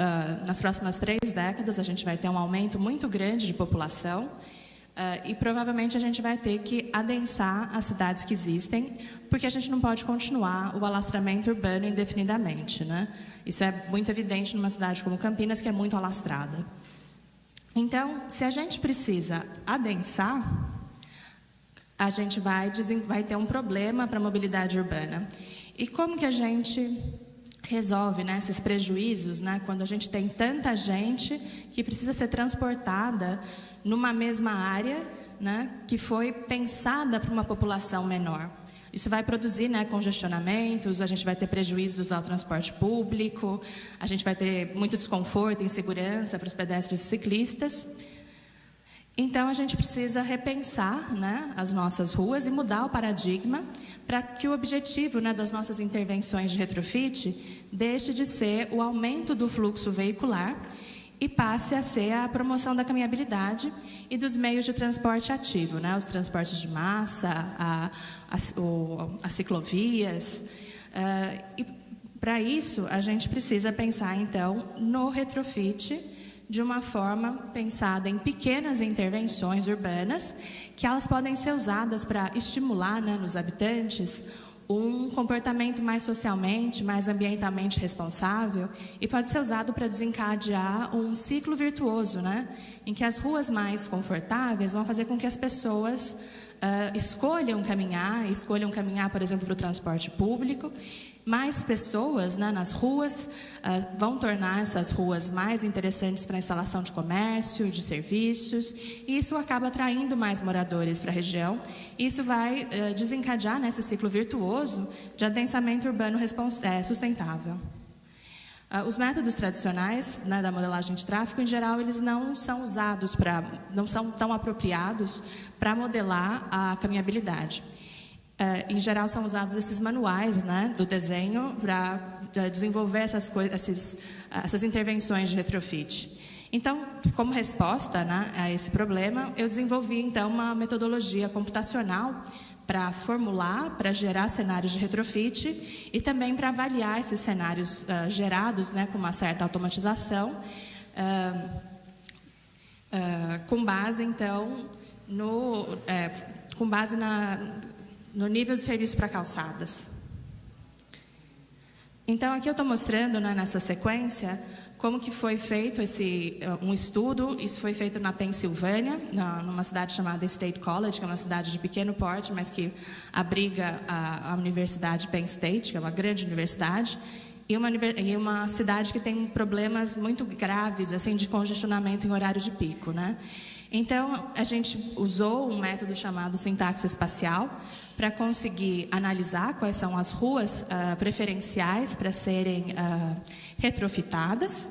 3 décadas a gente vai ter um aumento muito grande de população e provavelmente a gente vai ter que adensar as cidades que existem, porque a gente não pode continuar o alastramento urbano indefinidamente, né? Isso é muito evidente numa cidade como Campinas, que é muito alastrada. Então, se a gente precisa adensar, a gente vai ter um problema para a mobilidade urbana. E como que a gente resolve, né, esses prejuízos, né, quando a gente tem tanta gente que precisa ser transportada numa mesma área, né, que foi pensada para uma população menor? Isso vai produzir, né, congestionamentos, a gente vai ter prejuízos ao transporte público, a gente vai ter muito desconforto e insegurança para os pedestres e ciclistas. Então, a gente precisa repensar, né, as nossas ruas e mudar o paradigma para que o objetivo, né, das nossas intervenções de retrofit deixe de ser o aumento do fluxo veicular e passe a ser a promoção da caminhabilidade e dos meios de transporte ativo, né, os transportes de massa, as ciclovias. E para isso, a gente precisa pensar, então, no retrofit de uma forma pensada em pequenas intervenções urbanas, que elas podem ser usadas para estimular, né, nos habitantes um comportamento mais socialmente, mais ambientalmente responsável, e pode ser usado para desencadear um ciclo virtuoso, né, em que as ruas mais confortáveis vão fazer com que as pessoas escolham caminhar, por exemplo, para o transporte público. Mais pessoas, né, nas ruas vão tornar essas ruas mais interessantes para a instalação de comércio, de serviços, e isso acaba atraindo mais moradores para a região. Isso vai desencadear nesse ciclo virtuoso de adensamento urbano sustentável. Os métodos tradicionais, né, da modelagem de tráfego, em geral, eles não são tão apropriados para modelar a caminhabilidade. Em geral, são usados esses manuais, né, do desenho para desenvolver essas intervenções de retrofit. Então, como resposta, né, a esse problema, eu desenvolvi, então, uma metodologia computacional para formular, para gerar cenários de retrofit e também para avaliar esses cenários gerados, né, com uma certa automatização, com base, então, no nível de serviço para calçadas. Então, aqui eu estou mostrando, né, nessa sequência, como que foi feito um estudo. Isso foi feito na Pensilvânia, numa cidade chamada State College, que é uma cidade de pequeno porte, mas que abriga a Universidade Penn State, que é uma grande universidade, e uma cidade que tem problemas muito graves, assim, de congestionamento em horário de pico, né? Então, a gente usou um método chamado sintaxe espacial para conseguir analisar quais são as ruas preferenciais para serem retrofitadas.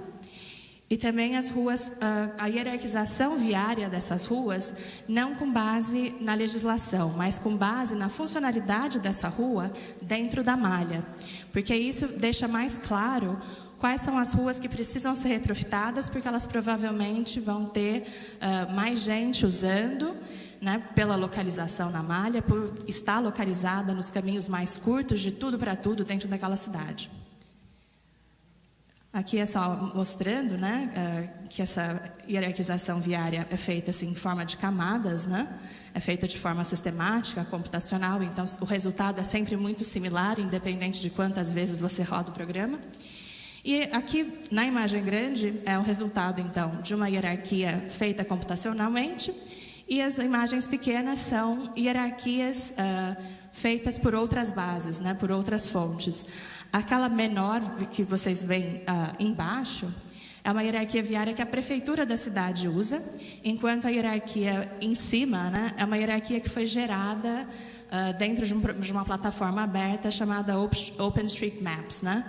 E também as ruas, a hierarquização viária dessas ruas, não com base na legislação, mas com base na funcionalidade dessa rua dentro da malha. Porque isso deixa mais claro quais são as ruas que precisam ser retrofitadas, porque elas provavelmente vão ter mais gente usando, né, pela localização na malha, por estar localizada nos caminhos mais curtos de tudo para tudo dentro daquela cidade. Aqui é só mostrando, né, que essa hierarquização viária é feita assim, em forma de camadas, né? É feita de forma sistemática, computacional, então o resultado é sempre muito similar, independente de quantas vezes você roda o programa. E aqui, na imagem grande, é o resultado, então, de uma hierarquia feita computacionalmente, e as imagens pequenas são hierarquias feitas por outras bases, né, por outras fontes. Aquela menor que vocês veem embaixo é uma hierarquia viária que a prefeitura da cidade usa, enquanto a hierarquia em cima, né, é uma hierarquia que foi gerada dentro de uma plataforma aberta chamada OpenStreetMaps, né?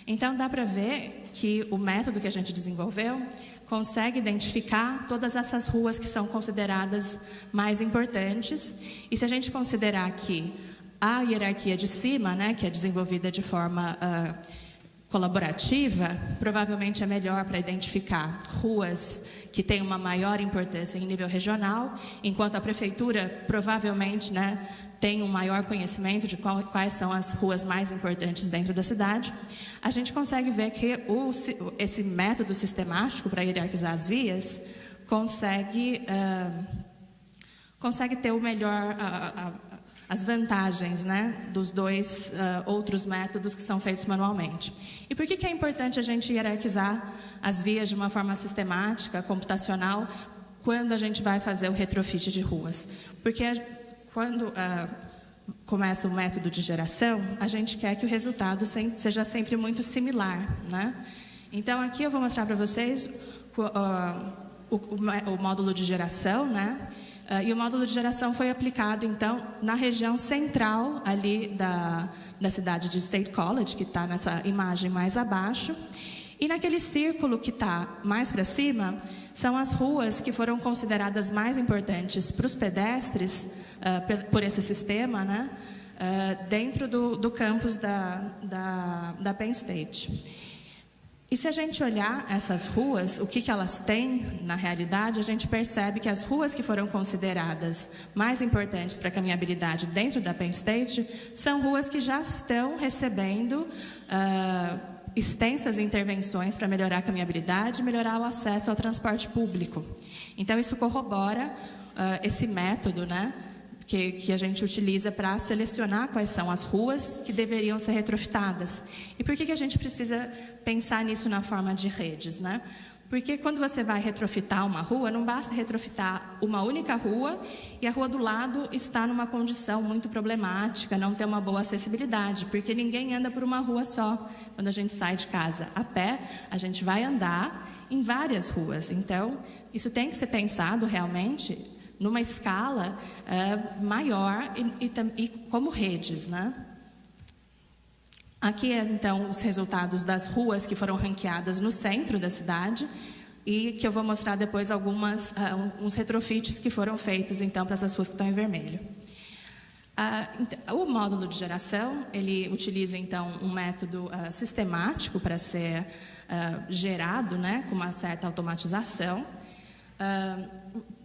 Então dá para ver que o método que a gente desenvolveu consegue identificar todas essas ruas que são consideradas mais importantes. E se a gente considerar que a hierarquia de cima, né, que é desenvolvida de forma colaborativa, provavelmente é melhor para identificar ruas que têm uma maior importância em nível regional, enquanto a prefeitura provavelmente, né, tem um maior conhecimento de quais são as ruas mais importantes dentro da cidade. A gente consegue ver que esse método sistemático para hierarquizar as vias consegue ter o melhor as vantagens, né, dos dois outros métodos que são feitos manualmente. E por que é importante a gente hierarquizar as vias de uma forma sistemática, computacional, quando a gente vai fazer o retrofit de ruas? Porque quando começa o método de geração, a gente quer que o resultado seja sempre muito similar, né? Então, aqui eu vou mostrar para vocês o módulo de geração, né? E o módulo de geração foi aplicado, então, na região central ali da cidade de State College, que está nessa imagem mais abaixo. E naquele círculo que está mais para cima, são as ruas que foram consideradas mais importantes para os pedestres, por esse sistema, né? Dentro do campus da Penn State. E se a gente olhar essas ruas, o que elas têm na realidade, a gente percebe que as ruas que foram consideradas mais importantes para a caminhabilidade dentro da Penn State são ruas que já estão recebendo extensas intervenções para melhorar a caminhabilidade e melhorar o acesso ao transporte público. Então, isso corrobora esse método, né, que a gente utiliza para selecionar quais são as ruas que deveriam ser retrofitadas. E por que a gente precisa pensar nisso na forma de redes, né? Porque quando você vai retrofitar uma rua, não basta retrofitar uma única rua e a rua do lado está numa condição muito problemática, não tem uma boa acessibilidade, porque ninguém anda por uma rua só. Quando a gente sai de casa a pé, a gente vai andar em várias ruas. Então, isso tem que ser pensado realmente numa escala maior e como redes, né? Aqui, então, os resultados das ruas que foram ranqueadas no centro da cidade e que eu vou mostrar depois uns retrofits que foram feitos, então, para essas ruas que estão em vermelho. O módulo de geração, ele utiliza, então, um método sistemático para ser gerado, né, com uma certa automatização.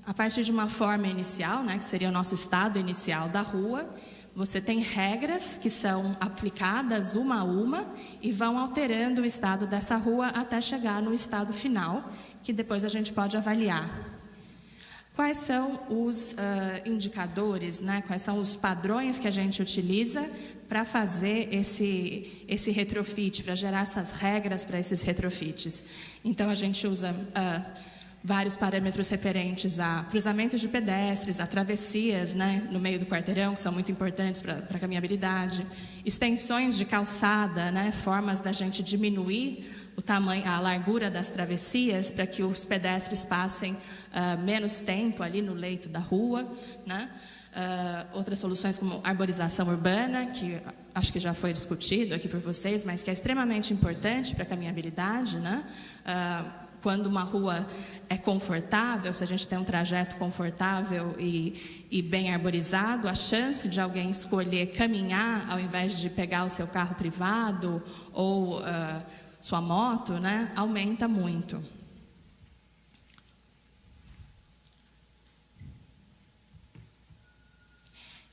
A partir de uma forma inicial, né, que seria o nosso estado inicial da rua, você tem regras que são aplicadas uma a uma e vão alterando o estado dessa rua até chegar no estado final, que depois a gente pode avaliar. Quais são os indicadores, né, quais são os padrões que a gente utiliza para fazer esse retrofit, para gerar essas regras para esses retrofits? Então, a gente usa vários parâmetros referentes a cruzamentos de pedestres, a travessias, né, no meio do quarteirão, que são muito importantes para a caminhabilidade, extensões de calçada, né, formas da gente diminuir o tamanho, a largura das travessias para que os pedestres passem menos tempo ali no leito da rua, né? Outras soluções como arborização urbana, que acho que já foi discutido aqui por vocês, mas que é extremamente importante para a caminhabilidade, né? Quando uma rua é confortável, se a gente tem um trajeto confortável e bem arborizado, a chance de alguém escolher caminhar ao invés de pegar o seu carro privado ou sua moto, né, aumenta muito.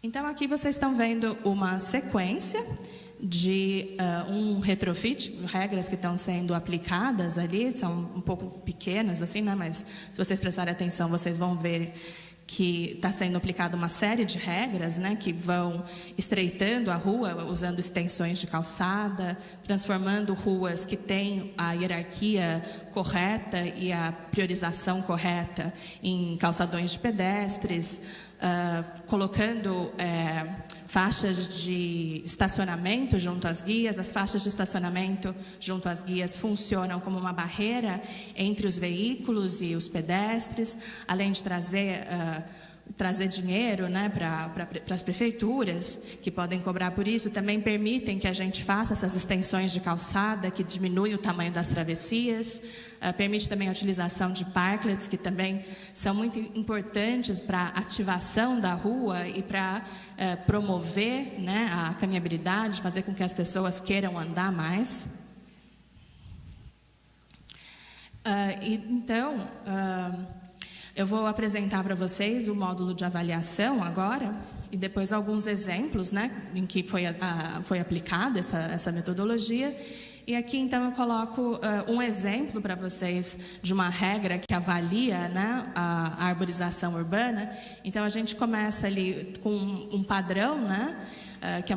Então, aqui vocês estão vendo uma sequência de um retrofit, regras que estão sendo aplicadas ali, são um pouco pequenas, assim, né? Mas se vocês prestarem atenção, vocês vão ver que está sendo aplicada uma série de regras, né, que vão estreitando a rua, usando extensões de calçada, transformando ruas que têm a hierarquia correta e a priorização correta em calçadões de pedestres, colocando faixas de estacionamento junto às guias. As faixas de estacionamento junto às guias funcionam como uma barreira entre os veículos e os pedestres, além de trazer dinheiro, né, para as prefeituras, que podem cobrar por isso, também permitem que a gente faça essas extensões de calçada, que diminuem o tamanho das travessias, permite também a utilização de parklets, que também são muito importantes para a ativação da rua e para promover, né, a caminhabilidade, fazer com que as pessoas queiram andar mais. Eu vou apresentar para vocês o módulo de avaliação agora e depois alguns exemplos, né, em que foi aplicada essa metodologia. E aqui, então, eu coloco um exemplo para vocês de uma regra que avalia, né, a arborização urbana. Então, a gente começa ali com um padrão, né, que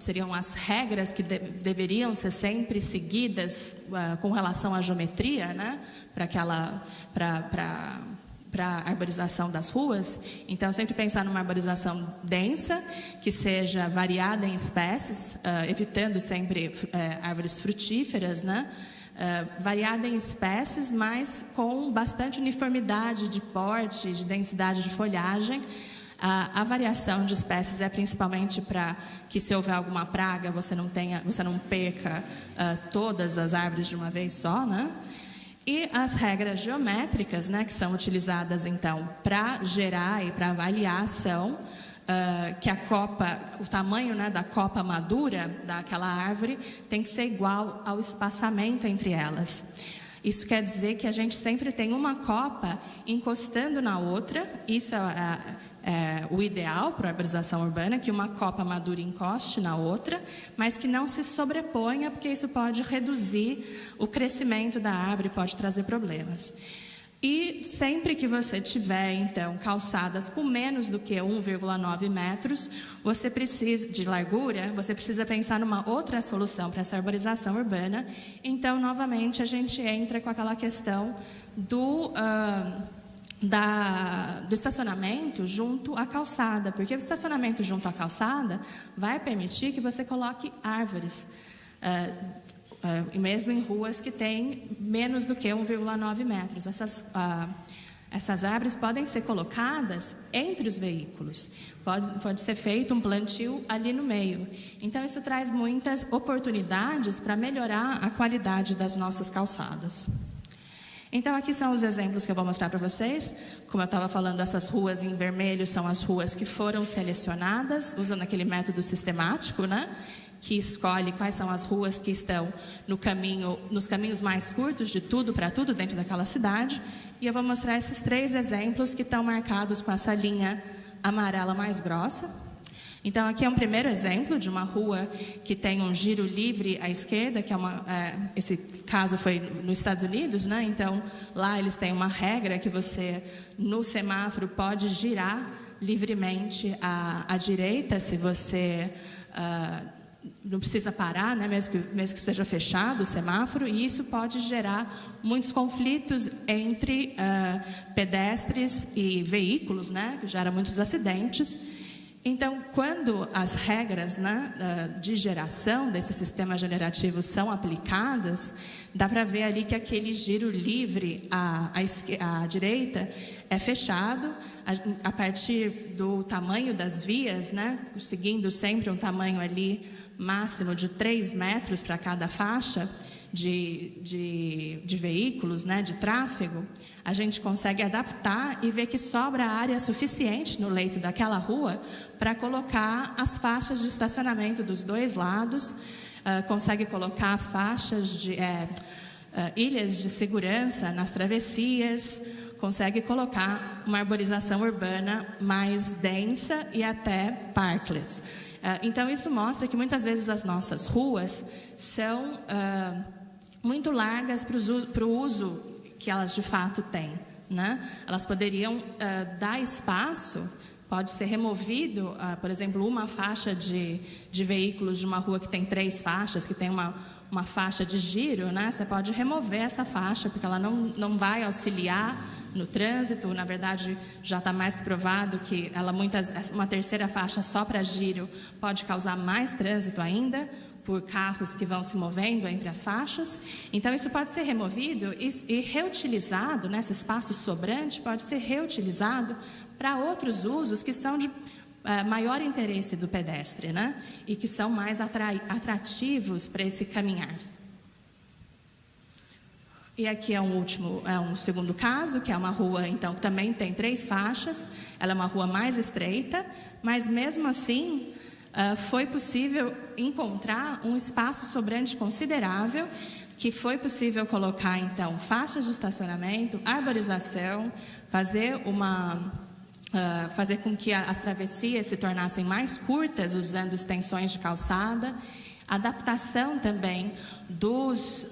seriam as regras que deveriam ser sempre seguidas com relação à geometria, né, para a arborização das ruas. Então, sempre pensar numa arborização densa, que seja variada em espécies, evitando sempre árvores frutíferas, né? Variada em espécies, mas com bastante uniformidade de porte, de densidade de folhagem. A variação de espécies é principalmente para que, se houver alguma praga, você não perca todas as árvores de uma vez só, né? E as regras geométricas, né, que são utilizadas, então, para gerar e para avaliar são que o tamanho, né, da copa madura daquela árvore tem que ser igual ao espaçamento entre elas. Isso quer dizer que a gente sempre tem uma copa encostando na outra. Isso é o ideal para a arborização urbana, que uma copa madura encoste na outra, mas que não se sobreponha, porque isso pode reduzir o crescimento da árvore, pode trazer problemas. E sempre que você tiver, então, calçadas com menos do que 1,9 metros, você precisa, de largura, você precisa pensar numa outra solução para essa arborização urbana. Então, novamente, a gente entra com aquela questão do estacionamento junto à calçada, porque o estacionamento junto à calçada vai permitir que você coloque árvores, e mesmo em ruas que têm menos do que 1,9 metros. Essas árvores podem ser colocadas entre os veículos. Pode ser feito um plantio ali no meio. Então, isso traz muitas oportunidades para melhorar a qualidade das nossas calçadas. Então, aqui são os exemplos que eu vou mostrar para vocês. Como eu estava falando, essas ruas em vermelho são as ruas que foram selecionadas, usando aquele método sistemático, né? Que escolhe quais são as ruas que estão nos caminhos mais curtos de tudo para tudo dentro daquela cidade. E eu vou mostrar esses 3 exemplos que estão marcados com essa linha amarela mais grossa. Então, aqui é um primeiro exemplo de uma rua que tem um giro livre à esquerda, que esse caso foi nos Estados Unidos, né? Então, lá eles têm uma regra que você, no semáforo, pode girar livremente à direita, se você não precisa parar, né, mesmo que esteja fechado o semáforo, e isso pode gerar muitos conflitos entre pedestres e veículos, né, que gera muitos acidentes. Então, quando as regras, né, de geração desse sistema generativo são aplicadas, dá para ver ali que aquele giro livre à direita é fechado a partir do tamanho das vias, né, seguindo sempre um tamanho ali máximo de 3 metros para cada faixa de veículos, né, de tráfego. A gente consegue adaptar e ver que sobra área suficiente no leito daquela rua para colocar as faixas de estacionamento dos dois lados, consegue colocar faixas de ilhas de segurança nas travessias, consegue colocar uma arborização urbana mais densa e até parklets. Então isso mostra que muitas vezes as nossas ruas são muito largas para o uso que elas de fato têm, né? Elas poderiam dar espaço, pode ser removido, por exemplo, uma faixa de veículos de uma rua que tem 3 faixas, que tem uma faixa de giro, né? Você pode remover essa faixa, porque ela não vai auxiliar no trânsito. Na verdade, já está mais que provado que uma terceira faixa só para giro pode causar mais trânsito ainda, por carros que vão se movendo entre as faixas. Então, isso pode ser removido e reutilizado, né? Esse espaço sobrante pode ser reutilizado para outros usos que são de maior interesse do pedestre, né? E que são mais atrativos para esse caminhar. E aqui é um segundo caso, que é uma rua, então, que também tem 3 faixas. Ela é uma rua mais estreita, mas mesmo assim foi possível encontrar um espaço sobrante considerável, que foi possível colocar, então, faixas de estacionamento, arborização, fazer com que as travessias se tornassem mais curtas, usando extensões de calçada, adaptação também dos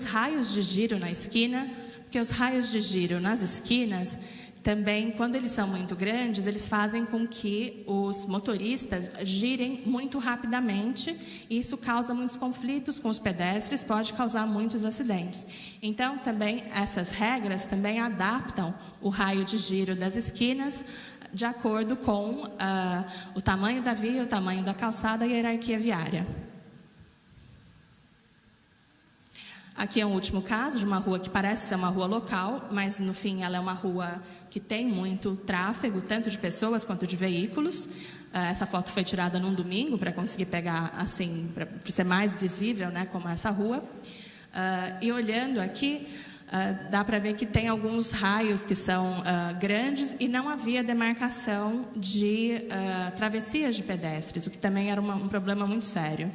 raios de giro na esquina, porque os raios de giro nas esquinas também, quando eles são muito grandes, eles fazem com que os motoristas girem muito rapidamente, e isso causa muitos conflitos com os pedestres, pode causar muitos acidentes. Então, também essas regras também adaptam o raio de giro das esquinas de acordo com o tamanho da via, o tamanho da calçada e a hierarquia viária. Aqui é um último caso de uma rua que parece ser uma rua local, mas no fim ela é uma rua que tem muito tráfego, tanto de pessoas quanto de veículos. Essa foto foi tirada num domingo para conseguir pegar assim, para ser mais visível, né, como essa rua. E olhando aqui, dá para ver que tem alguns raios que são grandes e não havia demarcação de travessias de pedestres, o que também era um problema muito sério.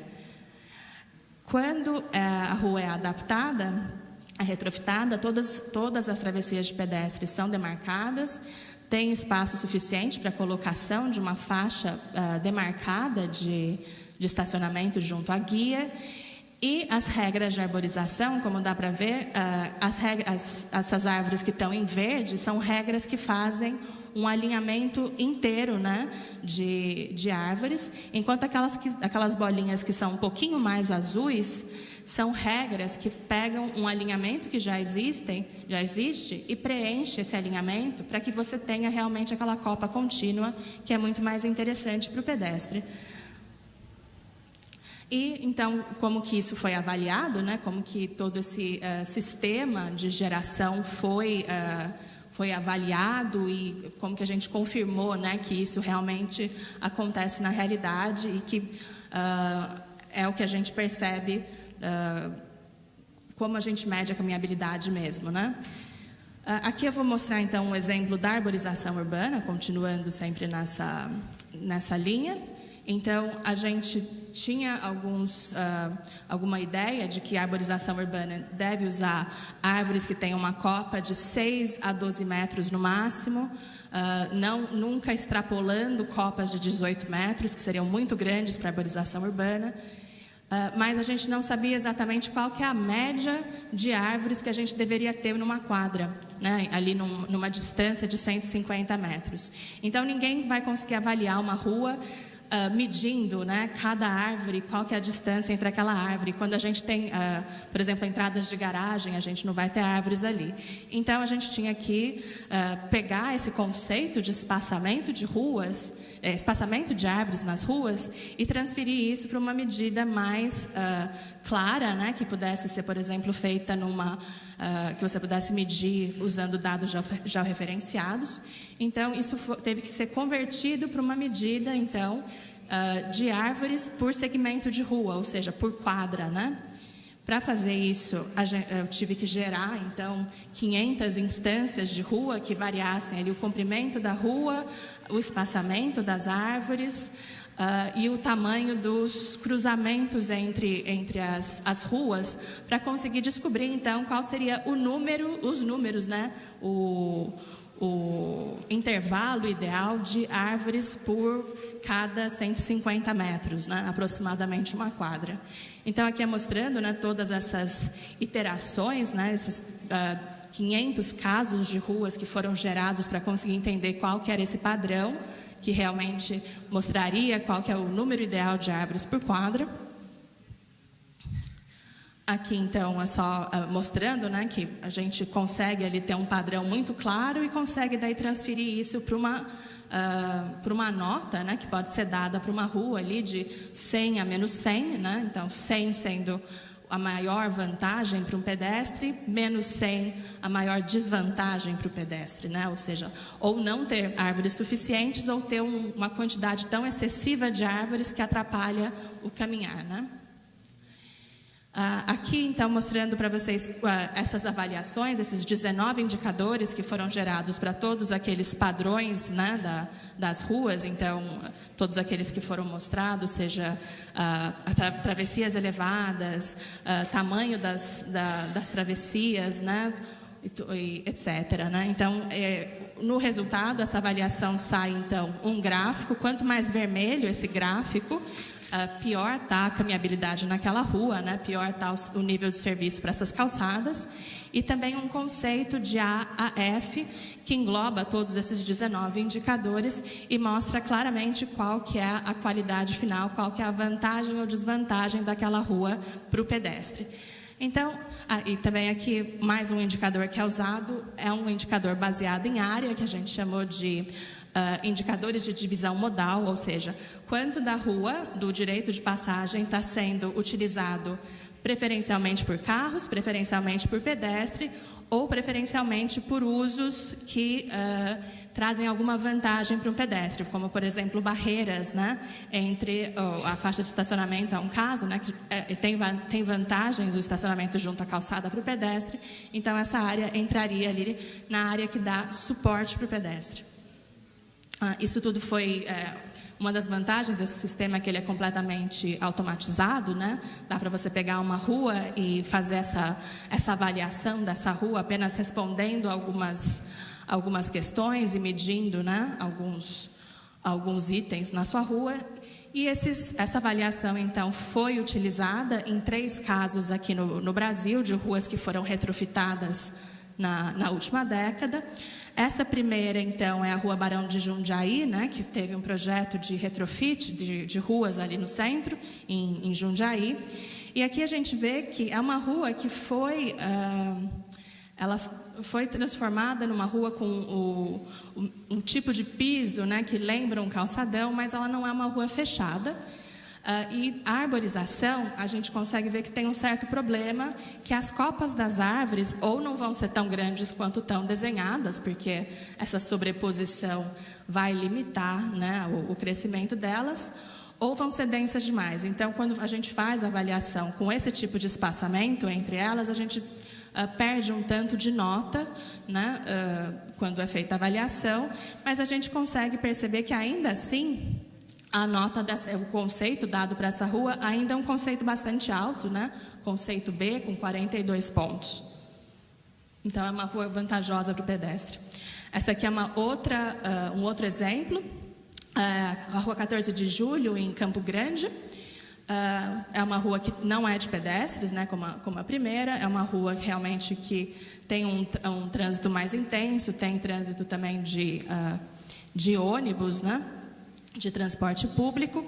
Quando a rua é adaptada, retrofitada, todas as travessias de pedestres são demarcadas, tem espaço suficiente para a colocação de uma faixa demarcada de estacionamento junto à guia, e as regras de arborização, como dá para ver, essas árvores que estão em verde são regras que fazem um alinhamento inteiro, né, de árvores, enquanto aquelas bolinhas que são um pouquinho mais azuis são regras que pegam um alinhamento que já existe e preenche esse alinhamento para que você tenha realmente aquela copa contínua, que é muito mais interessante para o pedestre. E, então, como que isso foi avaliado, né? Como que todo esse sistema de geração foi avaliado e como que a gente confirmou, né, que isso realmente acontece na realidade e que é o que a gente percebe, como a gente mede a caminhabilidade mesmo, né? Aqui eu vou mostrar, então, um exemplo da arborização urbana, continuando sempre nessa linha. Então, a gente tinha alguma ideia de que a arborização urbana deve usar árvores que tenham uma copa de 6 a 12 metros no máximo, nunca extrapolando copas de 18 metros, que seriam muito grandes para a arborização urbana. Mas a gente não sabia exatamente qual que é a média de árvores que a gente deveria ter numa quadra, né? Ali numa distância de 150 metros. Então, ninguém vai conseguir avaliar uma rua medindo, né, cada árvore, qual que é a distância entre aquela árvore. Quando a gente tem, por exemplo, entradas de garagem, a gente não vai ter árvores ali. Então, a gente tinha que pegar esse conceito de espaçamento de ruas, espaçamento de árvores nas ruas, e transferir isso para uma medida mais clara, né, que pudesse ser, por exemplo, feita que você pudesse medir usando dados georreferenciados. Então, isso teve que ser convertido para uma medida, então, de árvores por segmento de rua, ou seja, por quadra, né? Para fazer isso, eu tive que gerar, então, 500 instâncias de rua que variassem ali o comprimento da rua, o espaçamento das árvores e o tamanho dos cruzamentos entre as ruas, para conseguir descobrir, então, qual seria os números, né? O intervalo ideal de árvores por cada 150 metros, né? Aproximadamente uma quadra. Então, aqui é mostrando, né, todas essas iterações, né, esses 500 casos de ruas que foram gerados para conseguir entender qual que era esse padrão, que realmente mostraria qual que é o número ideal de árvores por quadra. Aqui, então, é só mostrando, né, que a gente consegue ali ter um padrão muito claro e consegue daí transferir isso para uma nota, né, que pode ser dada para uma rua ali de 100 a menos 100, né? Então, 100 sendo a maior vantagem para um pedestre, menos 100 a maior desvantagem para o pedestre, né? Ou seja, ou não ter árvores suficientes ou ter uma quantidade tão excessiva de árvores que atrapalha o caminhar, né? Aqui, então, mostrando para vocês essas avaliações, esses 19 indicadores que foram gerados para todos aqueles padrões, né, das ruas, então, todos aqueles que foram mostrados, seja travessias elevadas, tamanho das travessias, né, etc., né? Então, no resultado, essa avaliação sai, então, um gráfico. Quanto mais vermelho esse gráfico, pior está a caminhabilidade naquela rua, né? Pior está o nível de serviço para essas calçadas. E também um conceito de A a F, que engloba todos esses 19 indicadores e mostra claramente qual que é a qualidade final, qual que é a vantagem ou desvantagem daquela rua para o pedestre. Então, e também aqui mais um indicador que é usado, é um indicador baseado em área, que a gente chamou de indicadores de divisão modal, ou seja, quanto da rua, do direito de passagem, está sendo utilizado preferencialmente por carros, preferencialmente por pedestre ou preferencialmente por usos que trazem alguma vantagem para um pedestre, como, por exemplo, barreiras, né, entre a faixa de estacionamento, é um caso, né, que tem vantagens o estacionamento junto à calçada para o pedestre, então essa área entraria ali na área que dá suporte para o pedestre. Isso tudo foi uma das vantagens desse sistema, que ele é completamente automatizado, né? Dá para você pegar uma rua e fazer essa avaliação dessa rua apenas respondendo algumas questões e medindo, né, alguns itens na sua rua. E essa avaliação, então, foi utilizada em 3 casos aqui no Brasil, de ruas que foram retrofitadas na última década. Essa primeira, então, é a Rua Barão de Jundiaí, né, que teve um projeto de retrofit de ruas ali no centro, em Jundiaí. E aqui a gente vê que é uma rua que ela foi transformada numa rua com um tipo de piso, né, que lembra um calçadão, mas ela não é uma rua fechada. E a arborização, a gente consegue ver que tem um certo problema, que as copas das árvores ou não vão ser tão grandes quanto estão desenhadas, porque essa sobreposição vai limitar, né, o crescimento delas, ou vão ser densas demais. Então, quando a gente faz a avaliação com esse tipo de espaçamento entre elas, a gente perde um tanto de nota, né, quando é feita a avaliação, mas a gente consegue perceber que ainda assim a nota o conceito dado para essa rua ainda é um conceito bastante alto, né? Conceito B, com 42 pontos. Então, é uma rua vantajosa para o pedestre. Essa aqui é um outro exemplo. A Rua 14 de Julho, em Campo Grande. É uma rua que não é de pedestres, né? Como a primeira. É uma rua realmente que tem um trânsito mais intenso, tem trânsito também de ônibus, né? de transporte público,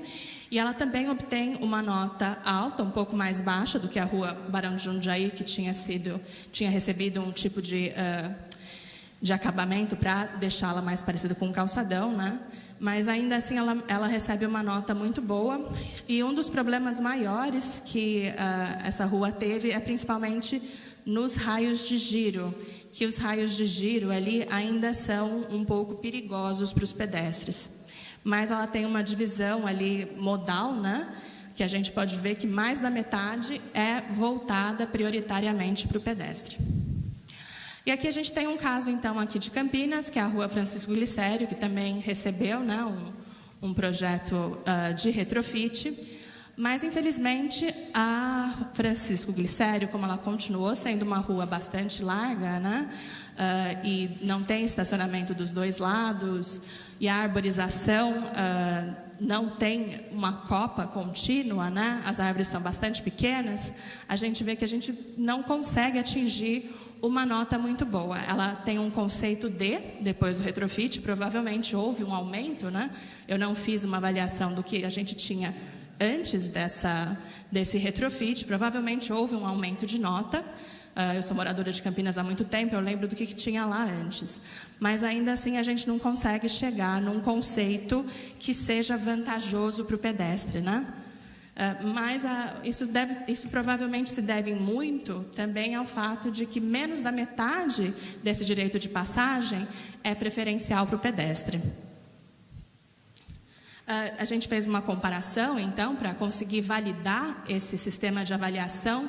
e ela também obtém uma nota alta, um pouco mais baixa do que a Rua Barão de Jundiaí, que tinha recebido um tipo de acabamento para deixá-la mais parecida com um calçadão, né? Mas ainda assim ela recebe uma nota muito boa, e um dos problemas maiores que essa rua teve é principalmente nos raios de giro, que os raios de giro ali ainda são um pouco perigosos para os pedestres. Mas ela tem uma divisão ali modal, né? Que a gente pode ver que mais da metade é voltada prioritariamente para o pedestre. E aqui a gente tem um caso, então, aqui de Campinas, que é a Rua Francisco Glicério, que também recebeu, né, um projeto de retrofit. Mas, infelizmente, a Francisco Glicério, como ela continuou sendo uma rua bastante larga, né, e não tem estacionamento dos dois lados, e a arborização não tem uma copa contínua, né, as árvores são bastante pequenas, a gente vê que a gente não consegue atingir uma nota muito boa. Ela tem um conceito D, depois do retrofit, provavelmente houve um aumento, né? Eu não fiz uma avaliação do que a gente tinha antes desse retrofit, provavelmente houve um aumento de nota. Eu sou moradora de Campinas há muito tempo, eu lembro do que tinha lá antes. Mas ainda assim a gente não consegue chegar num conceito que seja vantajoso para o pedestre, né? Mas isso provavelmente se deve muito também ao fato de que menos da metade desse direito de passagem é preferencial para o pedestre. A gente fez uma comparação, então, para conseguir validar esse sistema de avaliação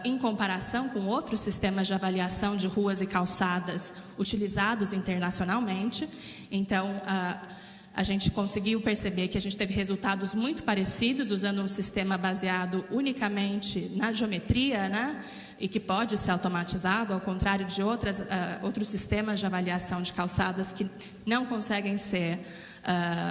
em comparação com outros sistemas de avaliação de ruas e calçadas utilizados internacionalmente. Então, a gente conseguiu perceber que a gente teve resultados muito parecidos usando um sistema baseado unicamente na geometria, né? E que pode ser automatizado, ao contrário de outros sistemas de avaliação de calçadas que não conseguem ser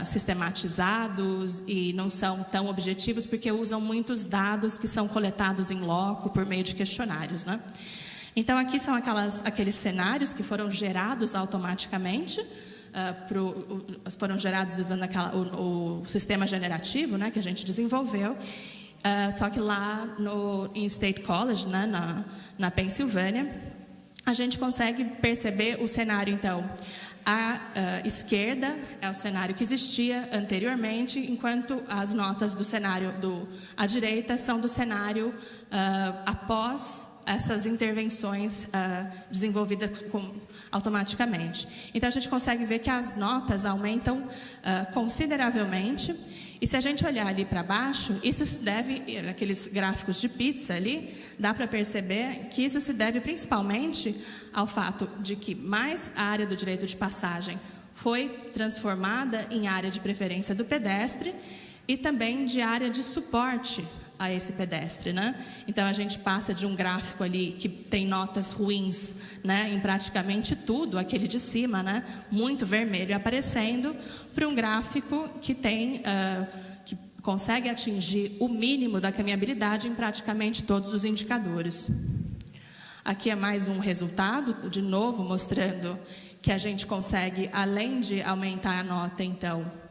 sistematizados e não são tão objetivos porque usam muitos dados que são coletados em loco por meio de questionários, né? Então, aqui são aqueles cenários que foram gerados automaticamente, foram gerados usando o sistema generativo, né, que a gente desenvolveu, só que lá em State College, né, na Pensilvânia, a gente consegue perceber o cenário, então. À esquerda é o cenário que existia anteriormente, enquanto as notas do cenário à direita são do cenário após essas intervenções desenvolvidas automaticamente. Então, a gente consegue ver que as notas aumentam consideravelmente. E se a gente olhar ali para baixo, isso se deve, aqueles gráficos de pizza ali, dá para perceber que isso se deve principalmente ao fato de que mais a área do direito de passagem foi transformada em área de preferência do pedestre e também de área de suporte a esse pedestre, né? Então a gente passa de um gráfico ali que tem notas ruins, né, em praticamente tudo, aquele de cima, né, muito vermelho aparecendo, para um gráfico que tem que consegue atingir o mínimo da caminhabilidade em praticamente todos os indicadores. Aqui é mais um resultado, de novo mostrando que a gente consegue, além de aumentar a nota, então,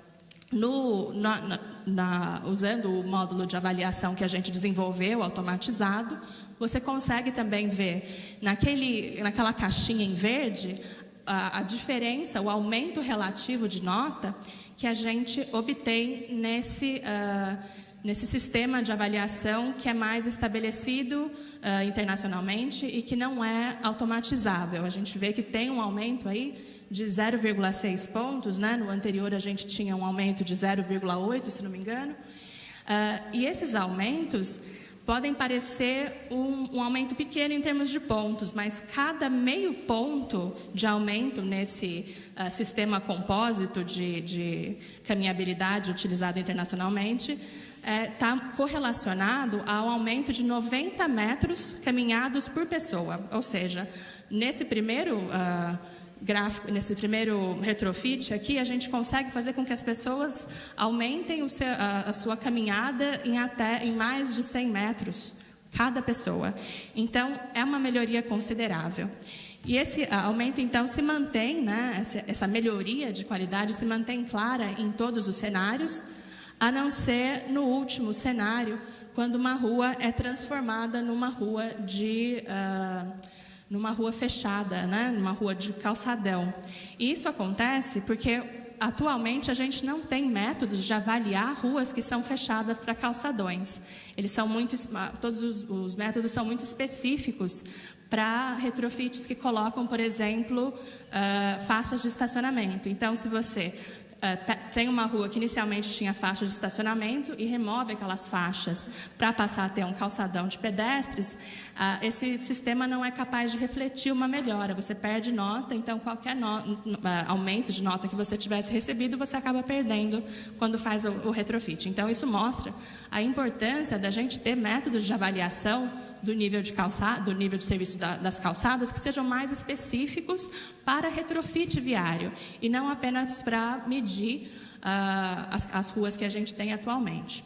usando o módulo de avaliação que a gente desenvolveu, automatizado, você consegue também ver naquela caixinha em verde a diferença, o aumento relativo de nota que a gente obtém nesse sistema de avaliação que é mais estabelecido internacionalmente e que não é automatizável. A gente vê que tem um aumento aí de 0,6 pontos, né? No anterior a gente tinha um aumento de 0,8, se não me engano. E esses aumentos podem parecer um aumento pequeno em termos de pontos, mas cada meio ponto de aumento nesse sistema compósito de caminhabilidade utilizado internacionalmente está correlacionado ao aumento de 90 metros caminhados por pessoa. Ou seja, nesse primeiro gráfico, nesse primeiro retrofit aqui, a gente consegue fazer com que as pessoas aumentem a sua caminhada em mais de 100 metros, cada pessoa. Então, é uma melhoria considerável. E esse aumento, então, se mantém, né, essa melhoria de qualidade se mantém clara em todos os cenários, a não ser no último cenário, quando uma rua é transformada numa rua fechada, né, numa rua de calçadão. E isso acontece porque atualmente a gente não tem métodos de avaliar ruas que são fechadas para calçadões. Todos os métodos são muito específicos para retrofits que colocam, por exemplo, faixas de estacionamento. Então, se você tem uma rua que inicialmente tinha faixa de estacionamento e remove aquelas faixas para passar a ter um calçadão de pedestres, esse sistema não é capaz de refletir uma melhora. Você perde nota, então qualquer aumento de nota que você tivesse recebido, você acaba perdendo quando faz o retrofit. Então, isso mostra a importância da gente ter métodos de avaliação do nível de calçado, do nível de serviço das calçadas, que sejam mais específicos para retrofit viário e não apenas para medir as ruas que a gente tem atualmente.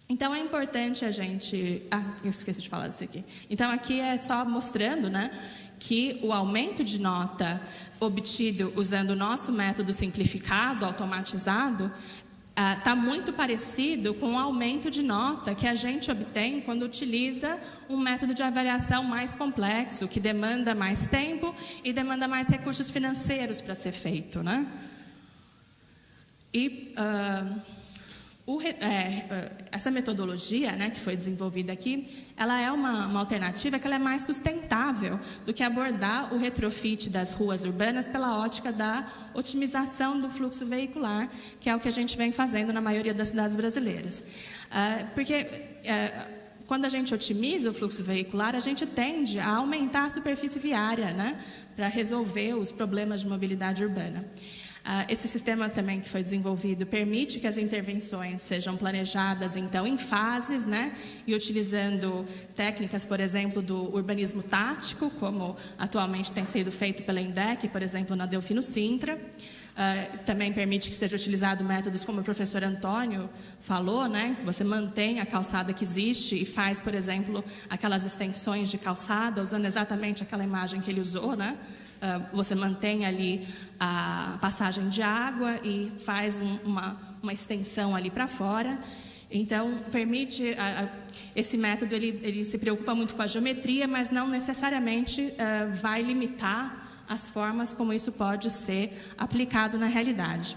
Então, é importante a gente... eu esqueci de falar disso aqui. Então, aqui é só mostrando, né, que o aumento de nota obtido usando o nosso método simplificado, automatizado, está muito parecido com o aumento de nota que a gente obtém quando utiliza um método de avaliação mais complexo, que demanda mais tempo e demanda mais recursos financeiros para ser feito, né? E essa metodologia, né, que foi desenvolvida aqui, ela é uma alternativa que ela é mais sustentável do que abordar o retrofit das ruas urbanas pela ótica da otimização do fluxo veicular, que é o que a gente vem fazendo na maioria das cidades brasileiras. Quando a gente otimiza o fluxo veicular, a gente tende a aumentar a superfície viária, né, para resolver os problemas de mobilidade urbana. Esse sistema também que foi desenvolvido permite que as intervenções sejam planejadas, então, em fases, né? E utilizando técnicas, por exemplo, do urbanismo tático, como atualmente tem sido feito pela INDEC, por exemplo, na Delfino Sintra. Também permite que seja utilizado métodos como o professor Antônio falou, né? Que você mantém a calçada que existe e faz, por exemplo, aquelas extensões de calçada, usando exatamente aquela imagem que ele usou, né? Você mantém ali a passagem de água e faz uma extensão ali para fora. Então, permite... esse método, ele se preocupa muito com a geometria, mas não necessariamente vai limitar as formas como isso pode ser aplicado na realidade.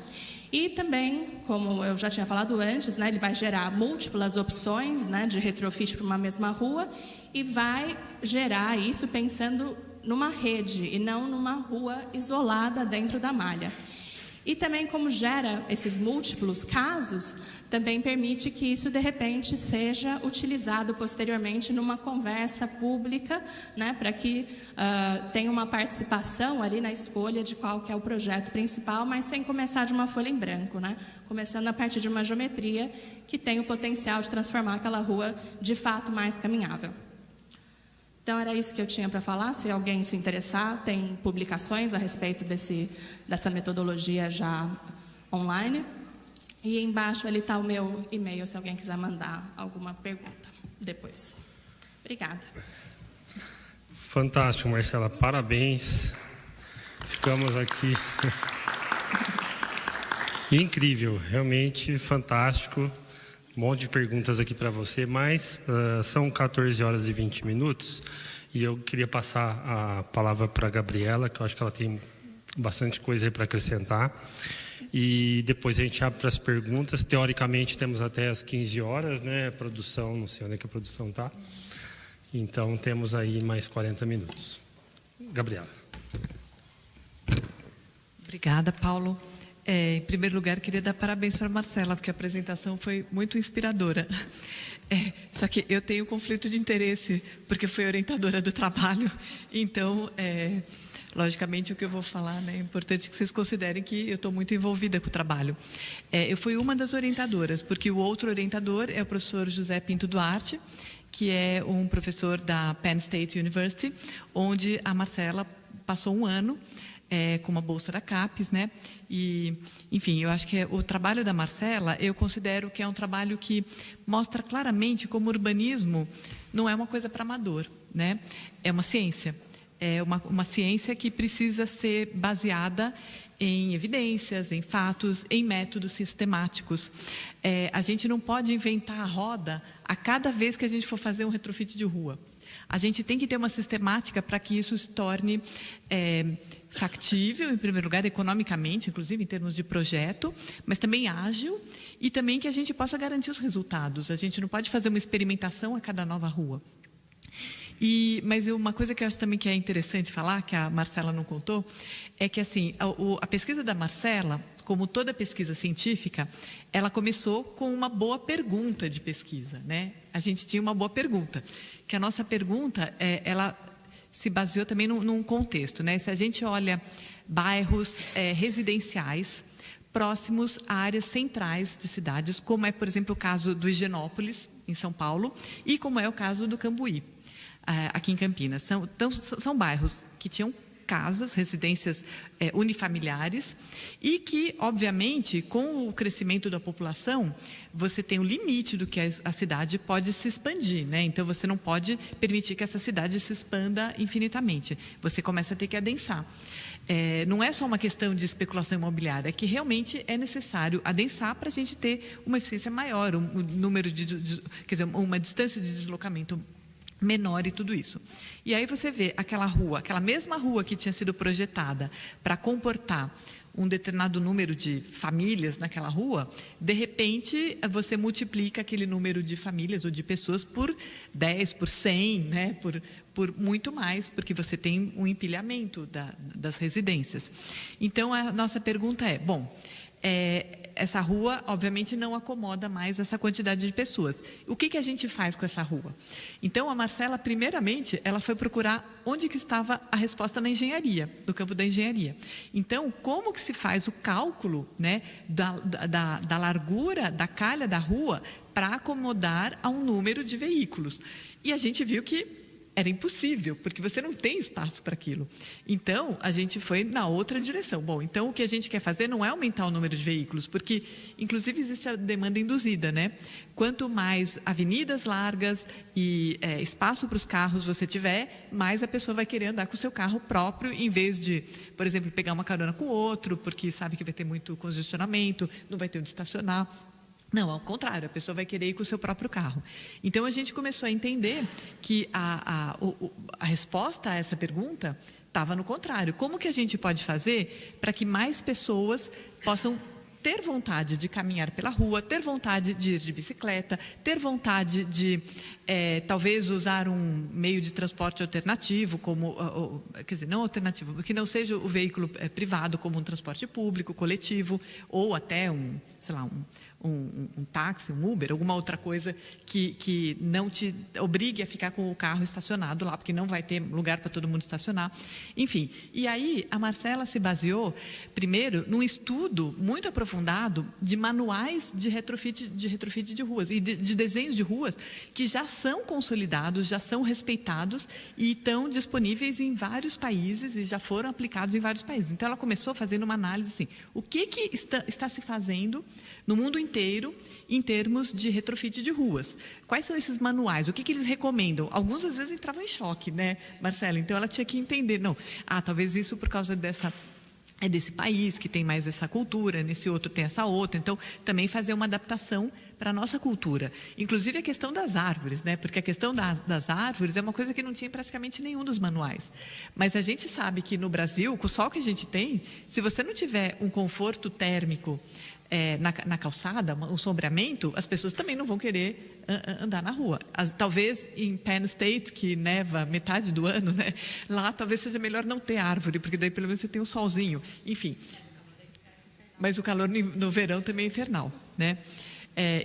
E também, como eu já tinha falado antes, né, ele vai gerar múltiplas opções, né, de retrofit para uma mesma rua e vai gerar isso pensando numa rede e não numa rua isolada dentro da malha. E também, como gera esses múltiplos casos, também permite que isso, de repente, seja utilizado posteriormente numa conversa pública, né, para que tenha uma participação ali na escolha de qual que é o projeto principal, mas sem começar de uma folha em branco, né, começando a partir de uma geometria que tem o potencial de transformar aquela rua, de fato, mais caminhável. Então, era isso que eu tinha para falar. Se alguém se interessar, tem publicações a respeito dessa metodologia já online. E embaixo ali está o meu e-mail, se alguém quiser mandar alguma pergunta depois. Obrigada. Fantástico, Marcela. Parabéns. Ficamos aqui. Incrível, realmente fantástico. Um monte de perguntas aqui para você, mas são 14 horas e 20 minutos e eu queria passar a palavra para a Gabriela, que eu acho que ela tem bastante coisa aí para acrescentar. E depois a gente abre para as perguntas. Teoricamente temos até as 15 horas, né? Produção, não sei onde é que a produção está. Então temos aí mais 40 minutos. Gabriela. Obrigada, Paulo. Em primeiro lugar, queria dar parabéns para a Marcela, porque a apresentação foi muito inspiradora. Só que eu tenho conflito de interesse, porque fui orientadora do trabalho. Então, logicamente, o que eu vou falar, né, é importante que vocês considerem que eu estou muito envolvida com o trabalho. Eu fui uma das orientadoras, porque o outro orientador é o professor José Pinto Duarte, que é um professor da Penn State University, onde a Marcela passou um ano com uma bolsa da CAPES, né? E, enfim, eu acho que o trabalho da Marcela, eu considero que é um trabalho que mostra claramente como o urbanismo não é uma coisa para amador, né? É uma ciência. é uma ciência que precisa ser baseada em evidências, em fatos, em métodos sistemáticos. A gente não pode inventar a roda a cada vez que a gente for fazer um retrofit de rua. A gente tem que ter uma sistemática para que isso se torne factível, em primeiro lugar, economicamente, inclusive em termos de projeto, mas também ágil e também que a gente possa garantir os resultados. A gente não pode fazer uma experimentação a cada nova rua. Mas uma coisa que eu acho também que é interessante falar, que a Marcela não contou, é que assim, a pesquisa da Marcela, como toda pesquisa científica, ela começou com uma boa pergunta de pesquisa, né? A gente tinha uma boa pergunta, que a nossa pergunta, ela se baseou também num contexto, né? Se a gente olha bairros residenciais próximos a áreas centrais de cidades, como é, por exemplo, o caso do Higienópolis, em São Paulo, e como é o caso do Cambuí, aqui em Campinas. São bairros que tinham casas, residências unifamiliares e que, obviamente, com o crescimento da população, você tem um limite do que a cidade pode se expandir, né? Então, você não pode permitir que essa cidade se expanda infinitamente. Você começa a ter que adensar. Não é só uma questão de especulação imobiliária, é que realmente é necessário adensar para a gente ter uma eficiência maior, quer dizer, uma distância de deslocamento menor e tudo isso. E aí você vê aquela mesma rua que tinha sido projetada para comportar um determinado número de famílias naquela rua, de repente você multiplica aquele número de famílias ou de pessoas por 10, por 100, né? por muito mais, porque você tem um empilhamento das residências. Então, a nossa pergunta é, essa rua, obviamente, não acomoda mais essa quantidade de pessoas. O que a gente faz com essa rua? Então, a Marcela, primeiramente, ela foi procurar onde que estava a resposta na engenharia, no campo da engenharia. Então, como que se faz o cálculo, né, da largura da calha da rua para acomodar a um número de veículos? E a gente viu que era impossível, porque você não tem espaço para aquilo. Então, a gente foi na outra direção. Então, o que a gente quer fazer não é aumentar o número de veículos, porque, inclusive, existe a demanda induzida, né? Quanto mais avenidas largas e espaço para os carros você tiver, mais a pessoa vai querer andar com o seu carro próprio, em vez de, por exemplo, pegar uma carona com o outro, porque sabe que vai ter muito congestionamento, não vai ter onde estacionar. Não, ao contrário, a pessoa vai querer ir com o seu próprio carro. Então, a gente começou a entender que a resposta a essa pergunta estava no contrário. Como que a gente pode fazer para que mais pessoas possam ter vontade de caminhar pela rua, ter vontade de ir de bicicleta, ter vontade de, talvez, usar um meio de transporte alternativo, quer dizer, não alternativo, que não seja o veículo privado, como um transporte público, coletivo, ou até um táxi, um Uber, alguma outra coisa que não te obrigue a ficar com o carro estacionado lá, porque não vai ter lugar para todo mundo estacionar. Enfim, e aí a Marcela se baseou, primeiro, num estudo muito aprofundado de manuais de retrofit de ruas e de desenhos de ruas que já são consolidados, já são respeitados e estão disponíveis em vários países e já foram aplicados em vários países. Então, ela começou fazendo uma análise assim, o que está se fazendo no mundo inteiro em termos de retrofit de ruas. Quais são esses manuais? O que eles recomendam? Alguns, às vezes, entravam em choque, né, Marcela? Então, ela tinha que entender. Não, talvez isso por causa desse país que tem mais essa cultura, nesse outro tem essa outra. Então, também fazer uma adaptação para a nossa cultura. Inclusive a questão das árvores, né? Porque a questão das árvores é uma coisa que não tinha em praticamente nenhum dos manuais. Mas a gente sabe que no Brasil, com o sol que a gente tem, se você não tiver um conforto térmico na calçada, um sombreamento, as pessoas também não vão querer andar na rua. Talvez em Penn State, que neva metade do ano, né? Lá talvez seja melhor não ter árvore, porque daí pelo menos você tem um solzinho. Enfim. Mas o calor no verão também é infernal, né?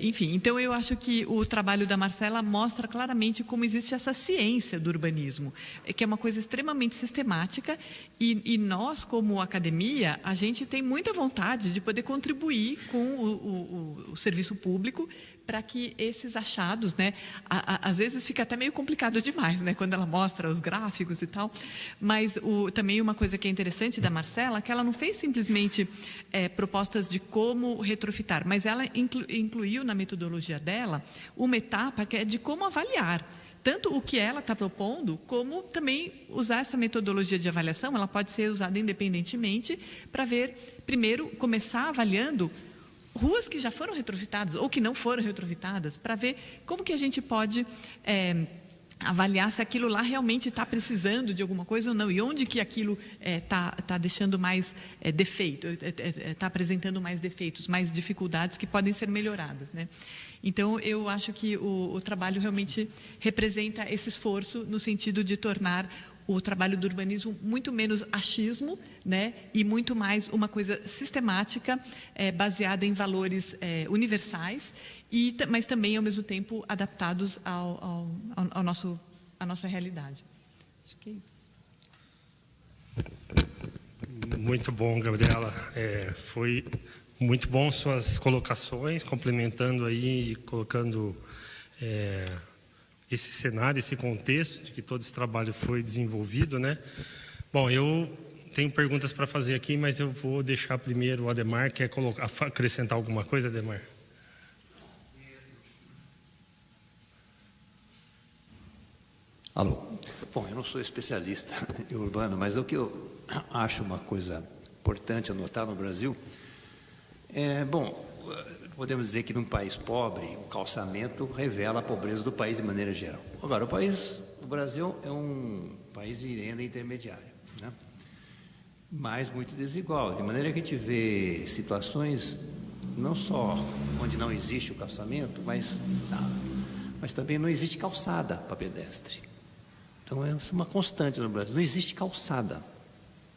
Enfim, então eu acho que o trabalho da Marcela mostra claramente como existe essa ciência do urbanismo, que é uma coisa extremamente sistemática e nós, como academia, a gente tem muita vontade de poder contribuir com o serviço público para que esses achados, né, às vezes fica até meio complicado demais, né, quando ela mostra os gráficos e tal, mas também uma coisa que é interessante da Marcela, que ela não fez simplesmente propostas de como retrofitar, mas ela incluiu na metodologia dela uma etapa que é de como avaliar. tanto o que ela está propondo, como também usar essa metodologia de avaliação. Ela pode ser usada independentemente para ver, primeiro, começar avaliando ruas que já foram retrofitadas ou que não foram retrofitadas, para ver como que a gente pode avaliar se aquilo lá realmente está precisando de alguma coisa ou não, e onde que aquilo está deixando mais defeito, está apresentando mais defeitos, mais dificuldades que podem ser melhoradas, né? Então, eu acho que o trabalho realmente representa esse esforço no sentido de tornar o trabalho do urbanismo muito menos achismo, né, e muito mais uma coisa sistemática, baseada em valores universais, mas também, ao mesmo tempo, adaptados à nossa realidade. Acho que é isso. Muito bom, Gabriela. Foi muito bom suas colocações, complementando aí, colocando esse cenário, esse contexto de que todo esse trabalho foi desenvolvido, né? Bom, eu tenho perguntas para fazer aqui, mas eu vou deixar primeiro o Ademar. Quer acrescentar alguma coisa, Ademar? Alô. Bom, eu não sou especialista em urbano, mas o que eu acho uma coisa importante anotar no Brasil podemos dizer que num país pobre, o calçamento revela a pobreza do país de maneira geral. Agora, o Brasil é um país de renda intermediária, né? Mas muito desigual, de maneira que a gente vê situações não só onde não existe o calçamento, mas também não existe calçada para pedestre. Então, é uma constante no Brasil. Não existe calçada.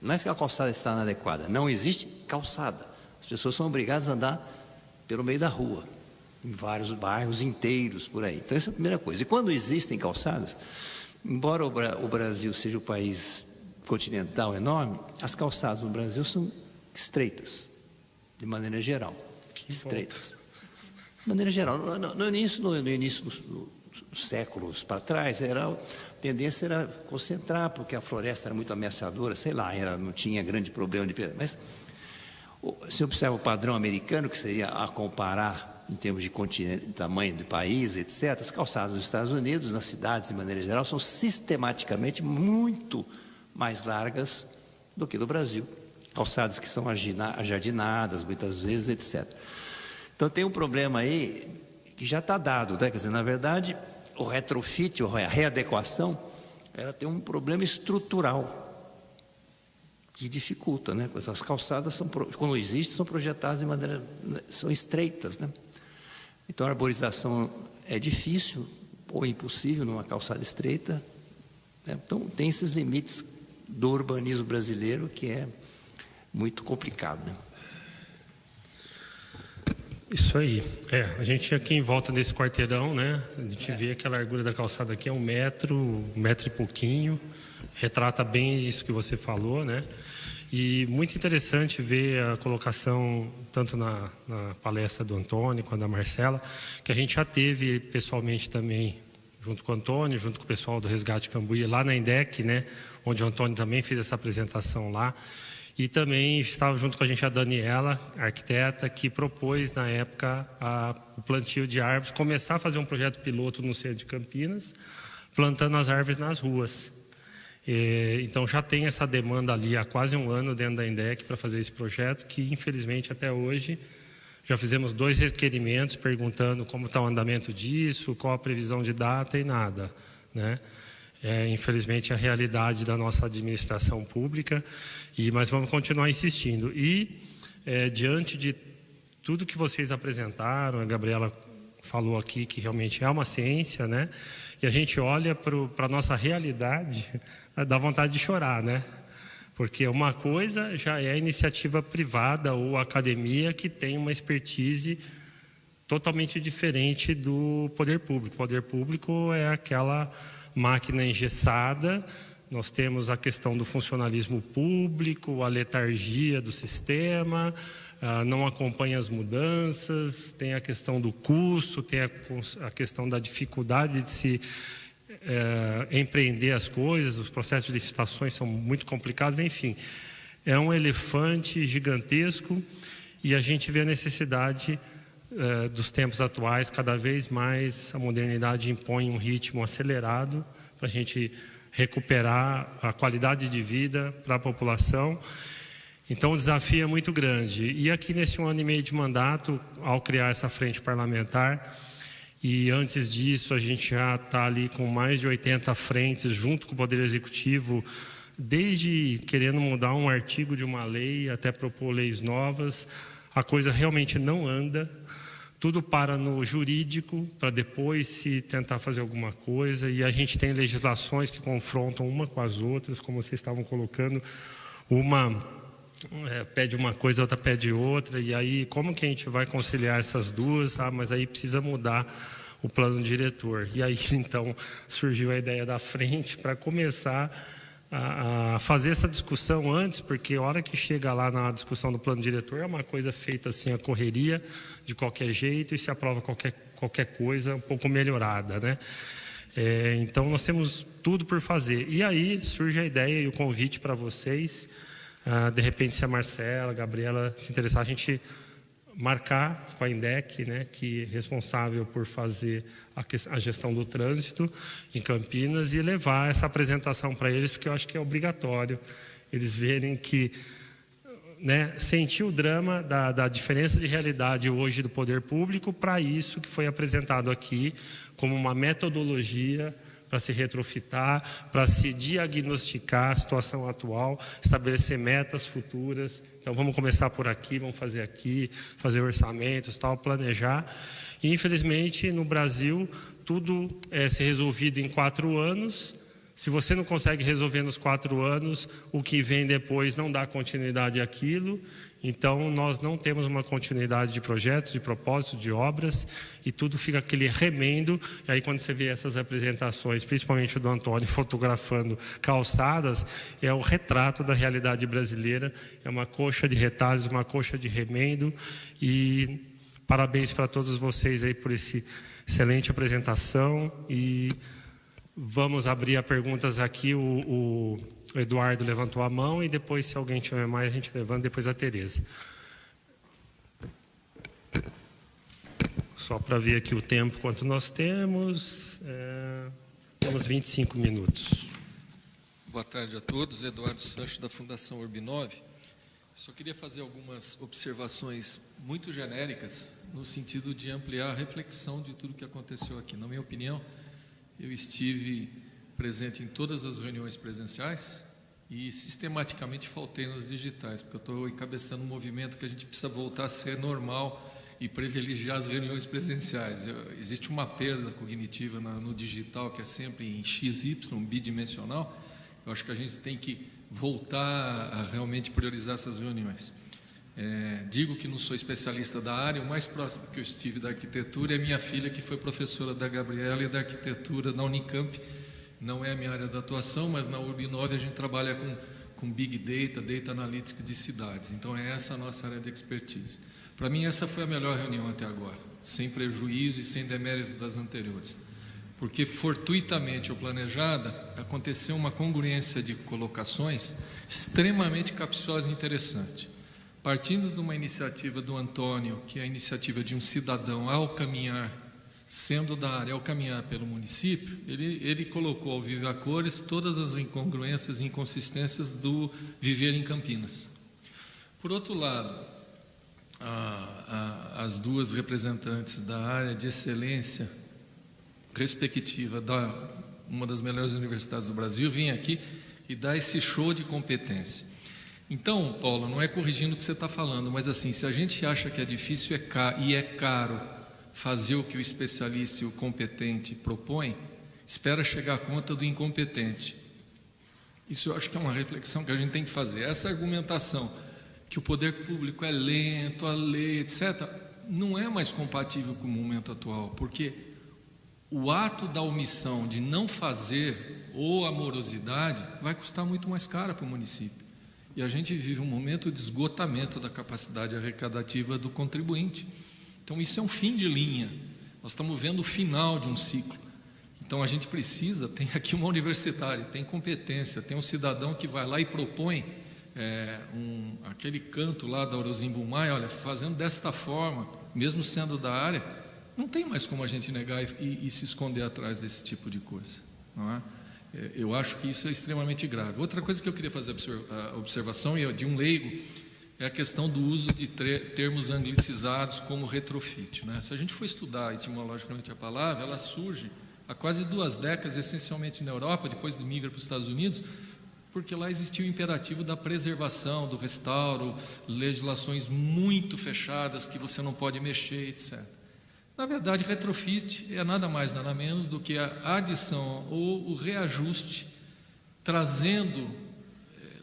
Não é que a calçada está inadequada, não existe calçada. As pessoas são obrigadas a andar pelo meio da rua, em vários bairros inteiros por aí. Então, essa é a primeira coisa. E quando existem calçadas, embora o Brasil seja um país continental enorme, as calçadas no Brasil são estreitas, de maneira geral. Estreitas. De maneira geral. No início dos séculos para trás, a tendência era concentrar, porque a floresta era muito ameaçadora, sei lá, não tinha grande problema de pedra. Mas se observa o padrão americano, que seria a comparar em termos de continente, tamanho do país, etc., as calçadas dos Estados Unidos, nas cidades de maneira geral, são sistematicamente muito mais largas do que do Brasil. Calçadas que são ajardinadas, muitas vezes, etc. Então tem um problema aí que já está dado, né? Quer dizer, na verdade, o retrofit, a readequação, ela tem um problema estrutural que dificulta, né? As calçadas, quando existem, são projetadas de maneira... são estreitas, né? Então, a arborização é difícil ou impossível numa calçada estreita, né? Então, tem esses limites do urbanismo brasileiro que é muito complicado, né? Isso aí. A gente aqui em volta desse quarteirão, né? A gente vê que a largura da calçada aqui é 1 metro e pouquinho. Retrata bem isso que você falou, né? E muito interessante ver a colocação, tanto na palestra do Antônio quanto da Marcela, que a gente já teve pessoalmente também, junto com o Antônio, junto com o pessoal do Resgate Cambuí, lá na INDEC, né? Onde o Antônio também fez essa apresentação lá. E também estava junto com a gente a Daniela, arquiteta, que propôs, na época, o plantio de árvores, começar a fazer um projeto piloto no centro de Campinas, plantando as árvores nas ruas. Então, já tem essa demanda ali há quase 1 ano dentro da INDEC para fazer esse projeto, que, infelizmente, até hoje, já fizemos 2 requerimentos perguntando como está o andamento disso, qual a previsão de data e nada, né? Infelizmente, a realidade da nossa administração pública, mas vamos continuar insistindo. E, diante de tudo que vocês apresentaram, a Gabriela falou aqui que realmente é uma ciência, né? E a gente olha para a nossa realidade, dá vontade de chorar, né? Porque uma coisa já é a iniciativa privada ou academia que tem uma expertise totalmente diferente do poder público. O poder público é aquela máquina engessada. Nós temos a questão do funcionalismo público, a letargia do sistema, não acompanha as mudanças, tem a questão do custo, tem a questão da dificuldade de se empreender as coisas, os processos de licitações são muito complicados, enfim. É um elefante gigantesco e a gente vê a necessidade dos tempos atuais. Cada vez mais a modernidade impõe um ritmo acelerado para a gente recuperar a qualidade de vida para a população. Então o desafio é muito grande. E aqui nesse 1 ano e meio de mandato, ao criar essa frente parlamentar, e antes disso a gente já está ali com mais de 80 frentes junto com o Poder Executivo, desde querendo mudar um artigo de uma lei até propor leis novas. A coisa realmente não anda, tudo para no jurídico para depois se tentar fazer alguma coisa, e a gente tem legislações que confrontam uma com as outras, como vocês estavam colocando, uma pede uma coisa, a outra pede outra, e aí como que a gente vai conciliar essas duas? Mas aí precisa mudar o plano diretor. E aí então surgiu a ideia da frente para começar a fazer essa discussão antes, porque a hora que chega lá na discussão do plano diretor é uma coisa feita assim a correria, de qualquer jeito, e se aprova qualquer coisa um pouco melhorada, né? Então nós temos tudo por fazer. E aí surge a ideia e o convite para vocês, de repente, se a Marcela, a Gabriela se interessar, a gente marcar com a INDEC, né, que é responsável por fazer a gestão do trânsito em Campinas, e levar essa apresentação para eles, porque eu acho que é obrigatório eles verem que, né, sentir o drama da diferença de realidade hoje do poder público para isso que foi apresentado aqui como uma metodologia para se retrofitar, para se diagnosticar a situação atual, estabelecer metas futuras. Então vamos começar por aqui, vamos fazer aqui, fazer orçamentos, tal, planejar. E infelizmente no Brasil tudo é ser resolvido em 4 anos. Se você não consegue resolver nos 4 anos, o que vem depois não dá continuidade àquilo. Então nós não temos uma continuidade de projetos, de propósitos, de obras, e tudo fica aquele remendo. E aí quando você vê essas apresentações, principalmente o do Antônio fotografando calçadas, é o retrato da realidade brasileira, é uma coxa de retalhos, uma coxa de remendo. E parabéns para todos vocês aí por essa excelente apresentação. E vamos abrir a perguntas aqui. O Eduardo levantou a mão, e depois, se alguém tiver mais, a gente levanta, depois a Tereza. Só para ver aqui o tempo quanto nós temos. Temos 25 minutos. Boa tarde a todos. Eduardo Sancho, da Fundação Urbinove. Só queria fazer algumas observações muito genéricas, no sentido de ampliar a reflexão de tudo que aconteceu aqui. Na minha opinião, eu estive presente em todas as reuniões presenciais e sistematicamente faltei nas digitais, porque eu estou encabeçando um movimento que a gente precisa voltar a ser normal e privilegiar as reuniões presenciais. Existe uma perda cognitiva no digital, que é sempre em XY, bidimensional. Eu acho que a gente tem que voltar a realmente priorizar essas reuniões. Digo que não sou especialista da área, o mais próximo que eu estive da arquitetura é minha filha, que foi professora da Gabriela e da arquitetura na Unicamp. Não é a minha área de atuação, mas na Urbinove a gente trabalha com Big Data, Data Analytics de cidades. Então é essa a nossa área de expertise. Para mim essa foi a melhor reunião até agora, sem prejuízo e sem demérito das anteriores. Porque fortuitamente ou planejada, aconteceu uma congruência de colocações extremamente capciosa e interessante. Partindo de uma iniciativa do Antônio, que é a iniciativa de um cidadão ao caminhar, sendo da área, ao caminhar pelo município, ele colocou ao vivo a cores todas as incongruências e inconsistências do viver em Campinas. Por outro lado, as duas representantes da área de excelência respectiva da uma das melhores universidades do Brasil vêm aqui e dar esse show de competência. Então, Paulo, não é corrigindo o que você está falando, mas assim, se a gente acha que é difícil e é caro fazer o que o especialista e o competente propõe, espera chegar à conta do incompetente. Isso eu acho que é uma reflexão que a gente tem que fazer. Essa argumentação que o poder público é lento, a lei, etc., não é mais compatível com o momento atual, porque o ato da omissão de não fazer ou a morosidade vai custar muito mais caro para o município. E a gente vive um momento de esgotamento da capacidade arrecadativa do contribuinte. Então isso é um fim de linha. Nós estamos vendo o final de um ciclo. Então a gente precisa, tem aqui uma universidade, tem competência, tem um cidadão que vai lá e propõe aquele canto lá da Orozimbo Maia, olha, fazendo desta forma, mesmo sendo da área, não tem mais como a gente negar e se esconder atrás desse tipo de coisa, não é? Eu acho que isso é extremamente grave. Outra coisa que eu queria fazer a observação, e de um leigo, é a questão do uso de termos anglicizados como retrofit, né? Se a gente for estudar etimologicamente a palavra, ela surge há quase 2 décadas, essencialmente na Europa, depois migra para os Estados Unidos, porque lá existia o imperativo da preservação, do restauro, legislações muito fechadas que você não pode mexer, etc. Na verdade, retrofit é nada mais, nada menos do que a adição ou o reajuste, trazendo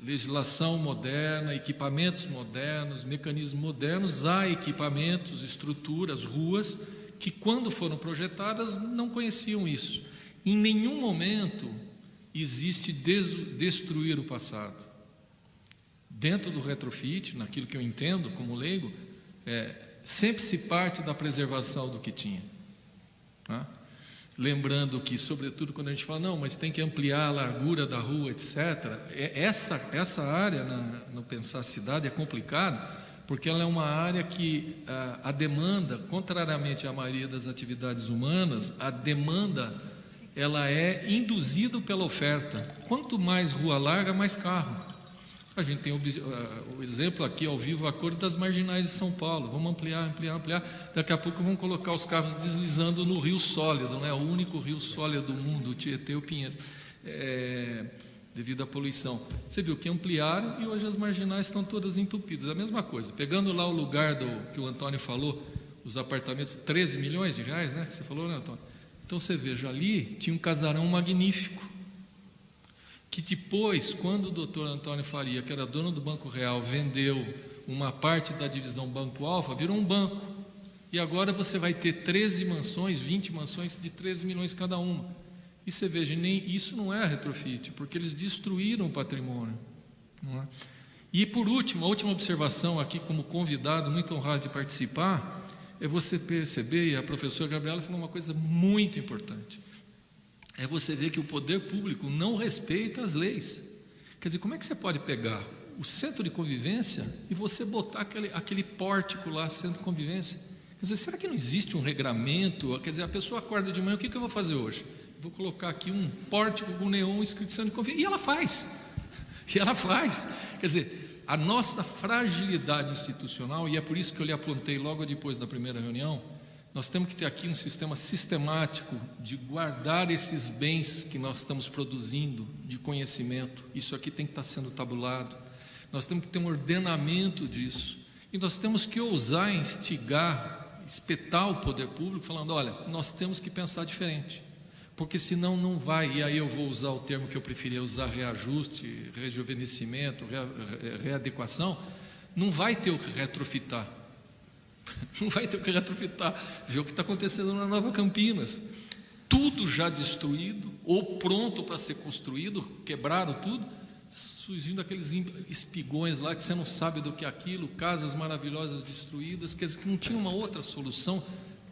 legislação moderna, equipamentos modernos, mecanismos modernos a equipamentos, estruturas, ruas, que quando foram projetadas não conheciam isso. Em nenhum momento existe destruir o passado. Dentro do retrofit, naquilo que eu entendo como leigo, sempre se parte da preservação do que tinha, tá? Lembrando que, sobretudo, quando a gente fala, não, mas tem que ampliar a largura da rua, etc., essa área, no pensar cidade, é complicado, porque ela é uma área que a demanda, contrariamente à maioria das atividades humanas, a demanda ela é induzida pela oferta. Quanto mais rua larga, mais carro. A gente tem o exemplo aqui ao vivo, a cor das marginais de São Paulo. Vamos ampliar. Daqui a pouco vão colocar os carros deslizando no rio sólido, né? O único rio sólido do mundo, o Tietê e o Pinheiro, devido à poluição. Você viu que ampliaram e hoje as marginais estão todas entupidas. A mesma coisa. Pegando lá o lugar que o Antônio falou, os apartamentos, 13 milhões de reais, né? Que você falou, né, Antônio? Então você veja, ali tinha um casarão magnífico, que depois, quando o doutor Antônio Faria, que era dono do Banco Real, vendeu uma parte da divisão Banco Alfa, virou um banco. E agora você vai ter 13 mansões, 20 mansões de 13 milhões cada uma. E você veja, isso não é retrofit, porque eles destruíram o patrimônio, não é? E por último, a última observação aqui como convidado, muito honrado de participar, é você perceber, e a professora Gabriela falou uma coisa muito importante, é você ver que o poder público não respeita as leis. Quer dizer, como é que você pode pegar o centro de convivência e você botar aquele pórtico lá, centro de convivência? Quer dizer, será que não existe um regramento? Quer dizer, a pessoa acorda de manhã, o que eu vou fazer hoje? Vou colocar aqui um pórtico com neon escrito centro de convivência. E ela faz. Quer dizer, a nossa fragilidade institucional, e é por isso que eu lhe apontei logo depois da primeira reunião, nós temos que ter aqui um sistema sistemático de guardar esses bens que nós estamos produzindo de conhecimento. Isso aqui tem que estar sendo tabulado. Nós temos que ter um ordenamento disso. E nós temos que ousar instigar, espetar o poder público, falando, olha, nós temos que pensar diferente. Porque senão não vai, e aí eu vou usar o termo que eu preferia usar, reajuste, rejuvenescimento, readequação, não vai ter o que retrofitar. Não vai ter o que retrofitar. Vê o que está acontecendo na Nova Campinas. Tudo já destruído, ou pronto para ser construído, quebraram tudo, surgindo aqueles espigões lá que você não sabe do que é aquilo, casas maravilhosas destruídas, quer dizer que não tinha uma outra solução,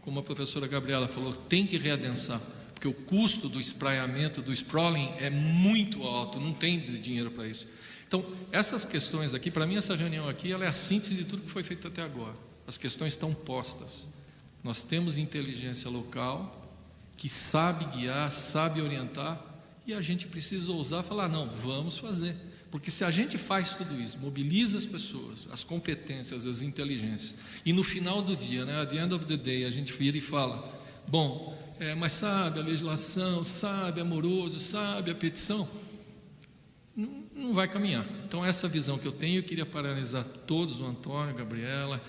como a professora Gabriela falou, tem que readensar, porque o custo do espraiamento, do sprawling é muito alto, não tem dinheiro para isso. Então, essas questões aqui, para mim essa reunião aqui, ela é a síntese de tudo que foi feito até agora. As questões estão postas. Nós temos inteligência local que sabe guiar, sabe orientar, e a gente precisa ousar falar, não, vamos fazer. Porque se a gente faz tudo isso, mobiliza as pessoas, as competências, as inteligências, e no final do dia, né, at the end of the day, a gente vira e fala, bom, mas sabe a legislação, sabe amoroso, sabe a petição, não vai caminhar. Então essa visão que eu tenho, eu queria paralisar todos, o Antônio, a Gabriela,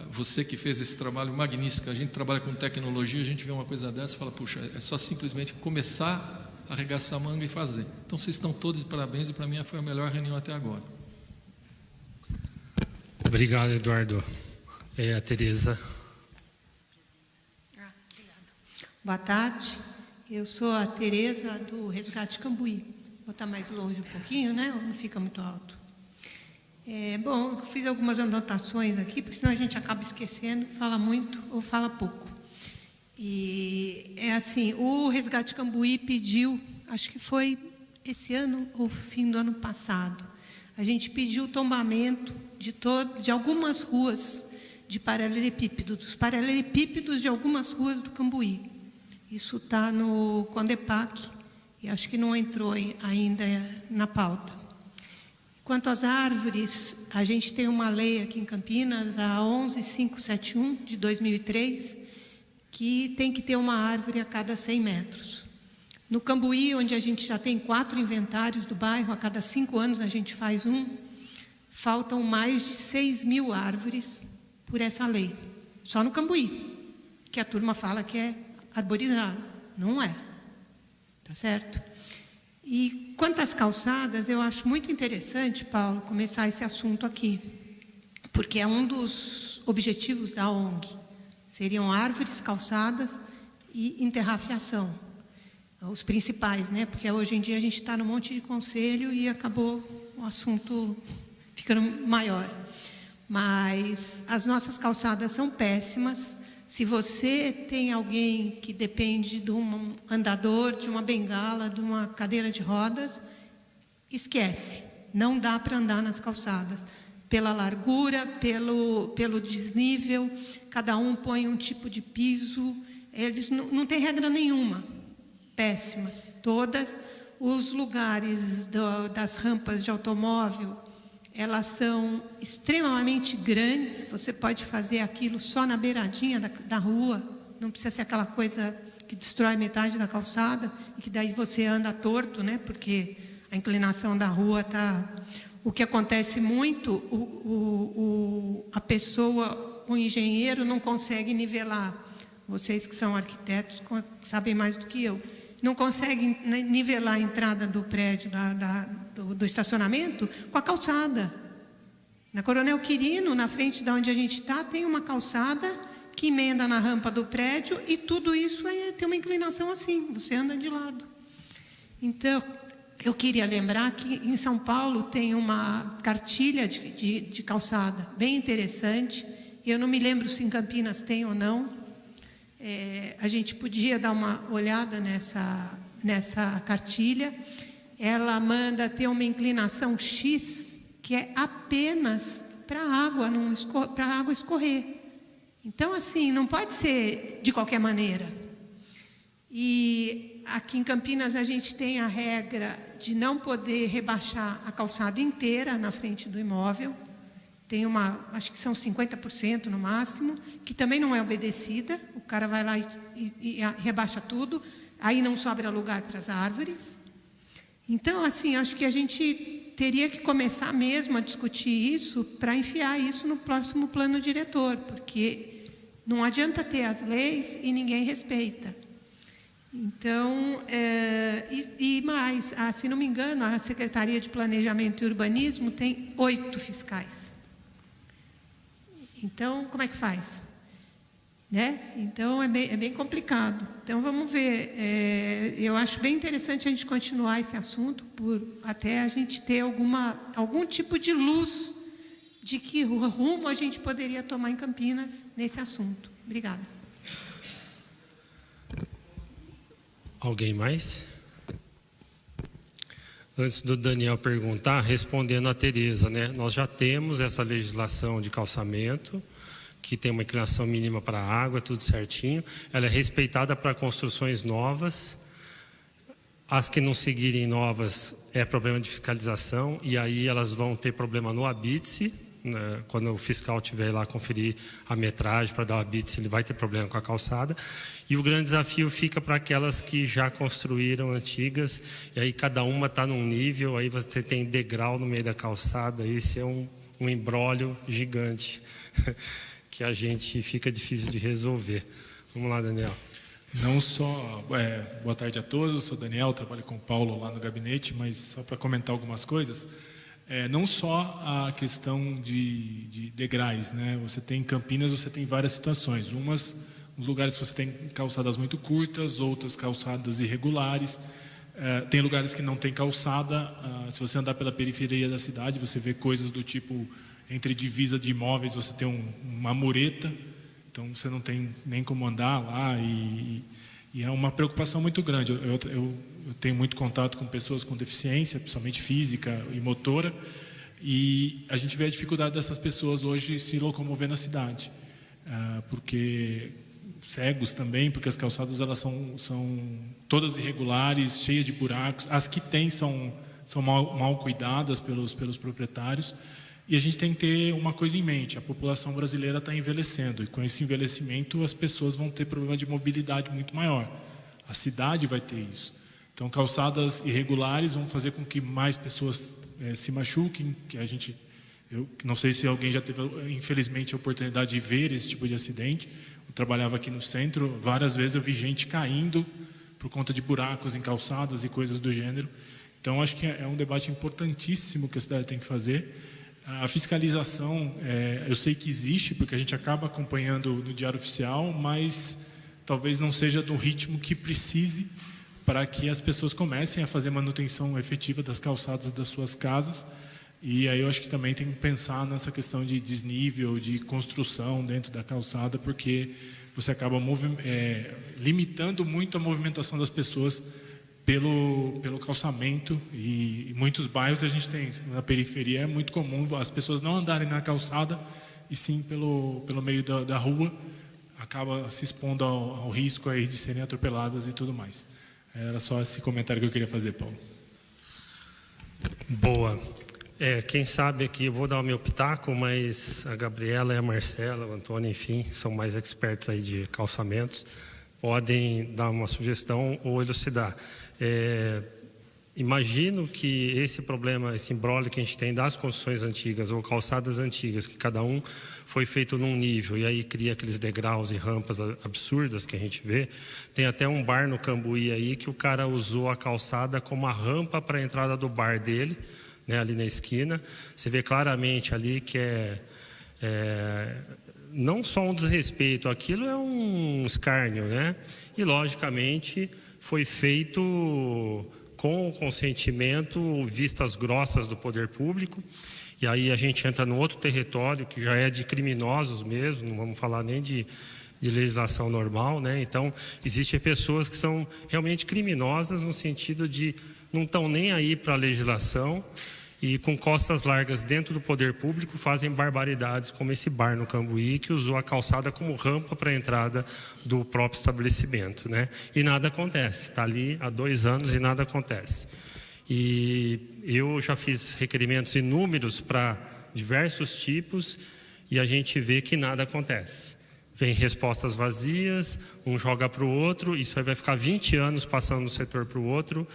você que fez esse trabalho magnífico. A gente trabalha com tecnologia, a gente vê uma coisa dessa e fala, puxa, é só simplesmente começar a arregaçar a manga e fazer. Então vocês estão todos de parabéns, e para mim foi a melhor reunião até agora. Obrigado, Eduardo. A Tereza. Boa tarde, eu sou a Tereza do Resgate Cambuí. Vou estar mais longe um pouquinho, né? Ou não fica muito alto? Bom, eu fiz algumas anotações aqui, porque senão a gente acaba esquecendo, fala muito ou fala pouco. E é assim, o Resgate Cambuí pediu, acho que foi esse ano ou fim do ano passado, a gente pediu o tombamento de algumas ruas de paralelepípedos, dos paralelepípedos de algumas ruas do Cambuí. Isso está no Condepac, e acho que não entrou ainda na pauta. Quanto às árvores, a gente tem uma lei aqui em Campinas, a 11571, de 2003, que tem que ter uma árvore a cada 100 metros. No Cambuí, onde a gente já tem 4 inventários do bairro, a cada 5 anos a gente faz um, faltam mais de 6.000 árvores por essa lei. Só no Cambuí, que a turma fala que é arborizado. Não é. Tá certo? E quanto às calçadas, eu acho muito interessante, Paulo, começar esse assunto aqui, porque é um dos objetivos da ONG. Seriam árvores, calçadas e interrafiação. Os principais, né? Porque hoje em dia a gente está num monte de conselho e acabou o assunto ficando maior. Mas as nossas calçadas são péssimas. Se você tem alguém que depende de um andador, de uma bengala, de uma cadeira de rodas, esquece. Não dá para andar nas calçadas. Pela largura, pelo desnível, cada um põe um tipo de piso. Eles não tem regra nenhuma. Péssimas. Todas. Os lugares das rampas de automóvel, elas são extremamente grandes, você pode fazer aquilo só na beiradinha da rua, não precisa ser aquela coisa que destrói metade da calçada, e que daí você anda torto, né? Porque a inclinação da rua está... O que acontece muito, a pessoa, o engenheiro não consegue nivelar. Vocês que são arquitetos sabem mais do que eu. Não conseguem nivelar a entrada do prédio, do estacionamento, com a calçada. Na Coronel Quirino, na frente de onde a gente está, tem uma calçada que emenda na rampa do prédio, e tudo isso tem uma inclinação assim, você anda de lado. Então, eu queria lembrar que em São Paulo tem uma cartilha de calçada bem interessante. Eu não me lembro se em Campinas tem ou não. A gente podia dar uma olhada nessa cartilha. Ela manda ter uma inclinação X, que é apenas para a água escorrer. Então, assim, não pode ser de qualquer maneira. E aqui em Campinas a gente tem a regra de não poder rebaixar a calçada inteira na frente do imóvel. Tem acho que são 50% no máximo, que também não é obedecida. O cara vai lá e rebaixa tudo, aí não sobra lugar para as árvores. Então, assim, acho que a gente teria que começar mesmo a discutir isso para enfiar isso no próximo plano diretor, porque não adianta ter as leis e ninguém respeita. Então, e mais, se não me engano, a Secretaria de Planejamento e Urbanismo tem 8 fiscais. Então, como é que faz? Né? Então, é bem complicado. Então, vamos ver. Eu acho bem interessante a gente continuar esse assunto, até a gente ter algum tipo de luz de que rumo a gente poderia tomar em Campinas nesse assunto. Obrigada. Alguém mais? Antes do Daniel perguntar, respondendo a Tereza, né? Nós já temos essa legislação de calçamento, que tem uma inclinação mínima para a água, tudo certinho. Ela é respeitada para construções novas. As que não seguirem novas é problema de fiscalização, e aí elas vão ter problema no habite, né? Quando o fiscal estiver lá conferir a metragem para dar o habite, ele vai ter problema com a calçada. E o grande desafio fica para aquelas que já construíram antigas, e aí cada uma está num nível, aí você tem degrau no meio da calçada, esse é um imbróglio gigante, que a gente fica difícil de resolver. Vamos lá, Daniel. Não só... boa tarde a todos, eu sou Daniel, trabalho com o Paulo lá no gabinete, mas só para comentar algumas coisas. Não só a questão de degraus, né? Você tem em Campinas, você tem várias situações. Uns lugares que você tem calçadas muito curtas, outras calçadas irregulares. Tem lugares que não tem calçada. Se você andar pela periferia da cidade, você vê coisas do tipo, entre divisa de imóveis, você tem uma mureta. Então, você não tem nem como andar lá. E é uma preocupação muito grande. Eu tenho muito contato com pessoas com deficiência, principalmente física e motora. E a gente vê a dificuldade dessas pessoas hoje se locomover na cidade, porque cegos também, porque as calçadas elas são todas irregulares, cheias de buracos. As que tem são mal cuidadas pelos proprietários. E a gente tem que ter uma coisa em mente: a população brasileira está envelhecendo, e com esse envelhecimento as pessoas vão ter problema de mobilidade muito maior. A cidade vai ter isso. Então, calçadas irregulares vão fazer com que mais pessoas se machuquem. Eu não sei se alguém já teve, infelizmente, a oportunidade de ver esse tipo de acidente. Eu trabalhava aqui no centro, várias vezes eu vi gente caindo por conta de buracos em calçadas e coisas do gênero. Então, acho que é um debate importantíssimo que a cidade tem que fazer. A fiscalização, eu sei que existe, porque a gente acaba acompanhando no Diário Oficial, mas talvez não seja do ritmo que precise para que as pessoas comecem a fazer manutenção efetiva das calçadas das suas casas. E aí eu acho que também tem que pensar nessa questão de desnível, de construção dentro da calçada, porque você acaba limitando muito a movimentação das pessoas pelo calçamento. E em muitos bairros a gente tem, na periferia é muito comum as pessoas não andarem na calçada e sim pelo meio da rua, acaba se expondo ao risco aí de serem atropeladas e tudo mais. Era só esse comentário que eu queria fazer, Paulo. Boa. Quem sabe aqui, eu vou dar o meu pitaco, mas a Gabriela e a Marcela, o Antônio, enfim, são mais expertos aí de calçamentos, podem dar uma sugestão ou elucidar. Imagino que esse problema, esse imbróglio que a gente tem das construções antigas ou calçadas antigas, que cada um foi feito num nível e aí cria aqueles degraus e rampas absurdas que a gente vê. Tem até um bar no Cambuí aí que o cara usou a calçada como a rampa para a entrada do bar dele, né, ali na esquina. Você vê claramente ali que não só um desrespeito, aquilo é um escárnio, né? E logicamente foi feito com o consentimento, vistas grossas do poder público. E aí a gente entra no outro território que já é de criminosos mesmo, não vamos falar nem de legislação normal, né? Então, existem pessoas que são realmente criminosas no sentido de não estão nem aí para a legislação e com costas largas dentro do poder público fazem barbaridades como esse bar no Cambuí que usou a calçada como rampa para a entrada do próprio estabelecimento, né? E nada acontece, está ali há 2 anos e nada acontece. E eu já fiz requerimentos inúmeros para diversos tipos e a gente vê que nada acontece. Vem respostas vazias, um joga para o outro, isso aí vai ficar 20 anos passando de um setor para o outro,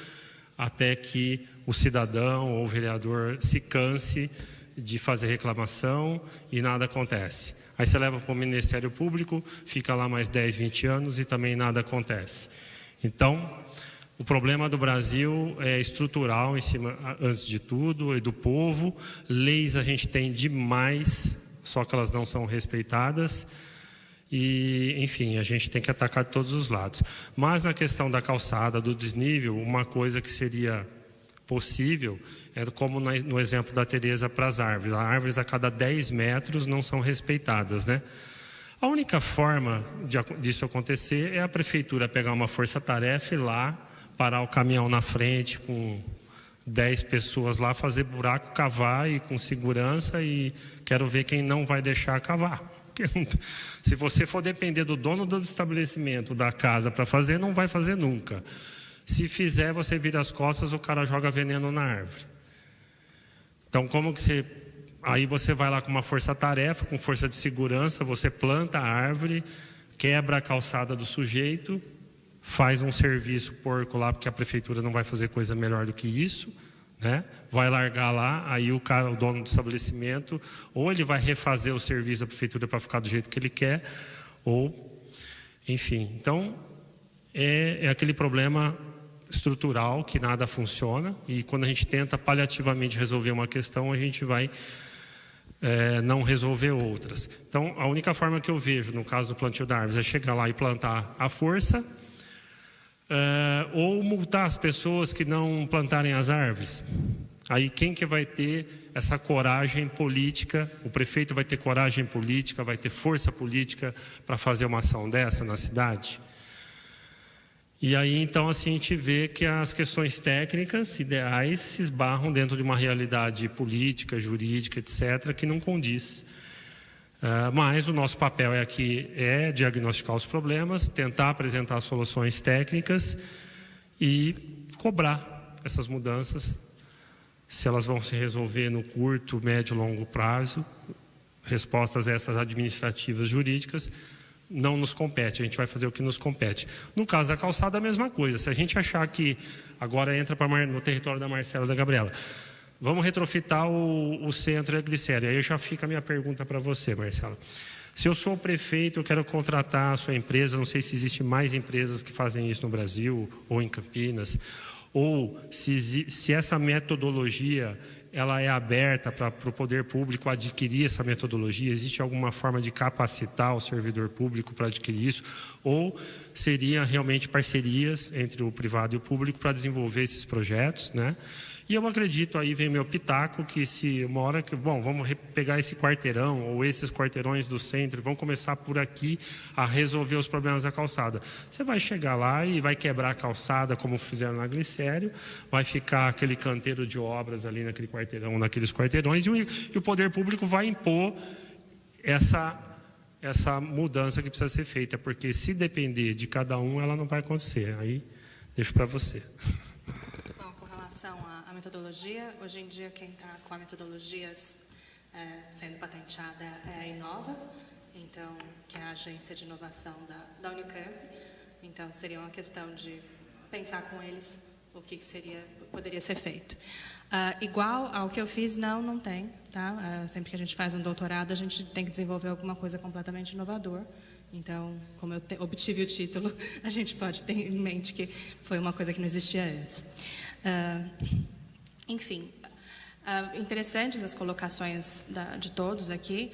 até que o cidadão ou o vereador se canse de fazer reclamação e nada acontece. Aí você leva para o Ministério Público, fica lá mais 10, 20 anos e também nada acontece. Então, o problema do Brasil é estrutural, em cima, antes de tudo, e do povo. Leis a gente tem demais, só que elas não são respeitadas. E, enfim, a gente tem que atacar de todos os lados. Mas na questão da calçada, do desnível, uma coisa que seria possível é como no exemplo da Tereza para as árvores. As árvores a cada 10 metros não são respeitadas, né? A única forma disso acontecer é a prefeitura pegar uma força-tarefa e lá parar o caminhão na frente com 10 pessoas lá, fazer buraco, cavar e com segurança, e quero ver quem não vai deixar cavar. Se você for depender do dono do estabelecimento, da casa para fazer, não vai fazer nunca. Se fizer, você vira as costas, o cara joga veneno na árvore. Então, como que aí você vai lá com uma força-tarefa, com força de segurança, você planta a árvore, quebra a calçada do sujeito, faz um serviço porco lá, porque a prefeitura não vai fazer coisa melhor do que isso, né? Vai largar lá, aí o dono do estabelecimento, ou ele vai refazer o serviço da prefeitura para ficar do jeito que ele quer, ou, enfim. Então, é aquele problema estrutural que nada funciona, e quando a gente tenta paliativamente resolver uma questão, a gente vai não resolver outras. Então, a única forma que eu vejo, no caso do plantio de árvores, é chegar lá e plantar à força, ou multar as pessoas que não plantarem as árvores. Aí quem que vai ter essa coragem política? O prefeito vai ter coragem política, vai ter força política para fazer uma ação dessa na cidade? E aí, então, assim, a gente vê que as questões técnicas, ideais, se esbarram dentro de uma realidade política, jurídica, etc., que não condiz. Mas o nosso papel aqui é diagnosticar os problemas, tentar apresentar soluções técnicas e cobrar essas mudanças, se elas vão se resolver no curto, médio e longo prazo. Respostas essas administrativas, jurídicas, não nos compete, a gente vai fazer o que nos compete. No caso da calçada, a mesma coisa. Se a gente achar que agora entra no território da Marcela e da Gabriela, vamos retrofitar o centro e a glicéria. Aí já fica a minha pergunta para você, Marcela. Se eu sou o prefeito, eu quero contratar a sua empresa, não sei se existem mais empresas que fazem isso no Brasil ou em Campinas, ou se essa metodologia ela é aberta para o poder público adquirir essa metodologia, existe alguma forma de capacitar o servidor público para adquirir isso, ou seria realmente parcerias entre o privado e o público para desenvolver esses projetos, né? E eu acredito, aí vem meu pitaco, que se uma hora que, bom, vamos pegar esse quarteirão ou esses quarteirões do centro e vamos começar por aqui a resolver os problemas da calçada. Você vai chegar lá e vai quebrar a calçada como fizeram na Glicério, vai ficar aquele canteiro de obras ali naquele quarteirão, naqueles quarteirões e o poder público vai impor essa mudança que precisa ser feita, porque se depender de cada um, ela não vai acontecer. Aí deixo para você. Metodologia, hoje em dia quem está com a metodologia sendo patenteada é a Inova, então, que é a agência de inovação da Unicamp. Então seria uma questão de pensar com eles o que poderia ser feito. Igual ao que eu fiz, não tem, tá? Sempre que a gente faz um doutorado, a gente tem que desenvolver alguma coisa completamente inovador. Então, como eu obtive o título, a gente pode ter em mente que foi uma coisa que não existia antes. Enfim, interessantes as colocações de todos aqui,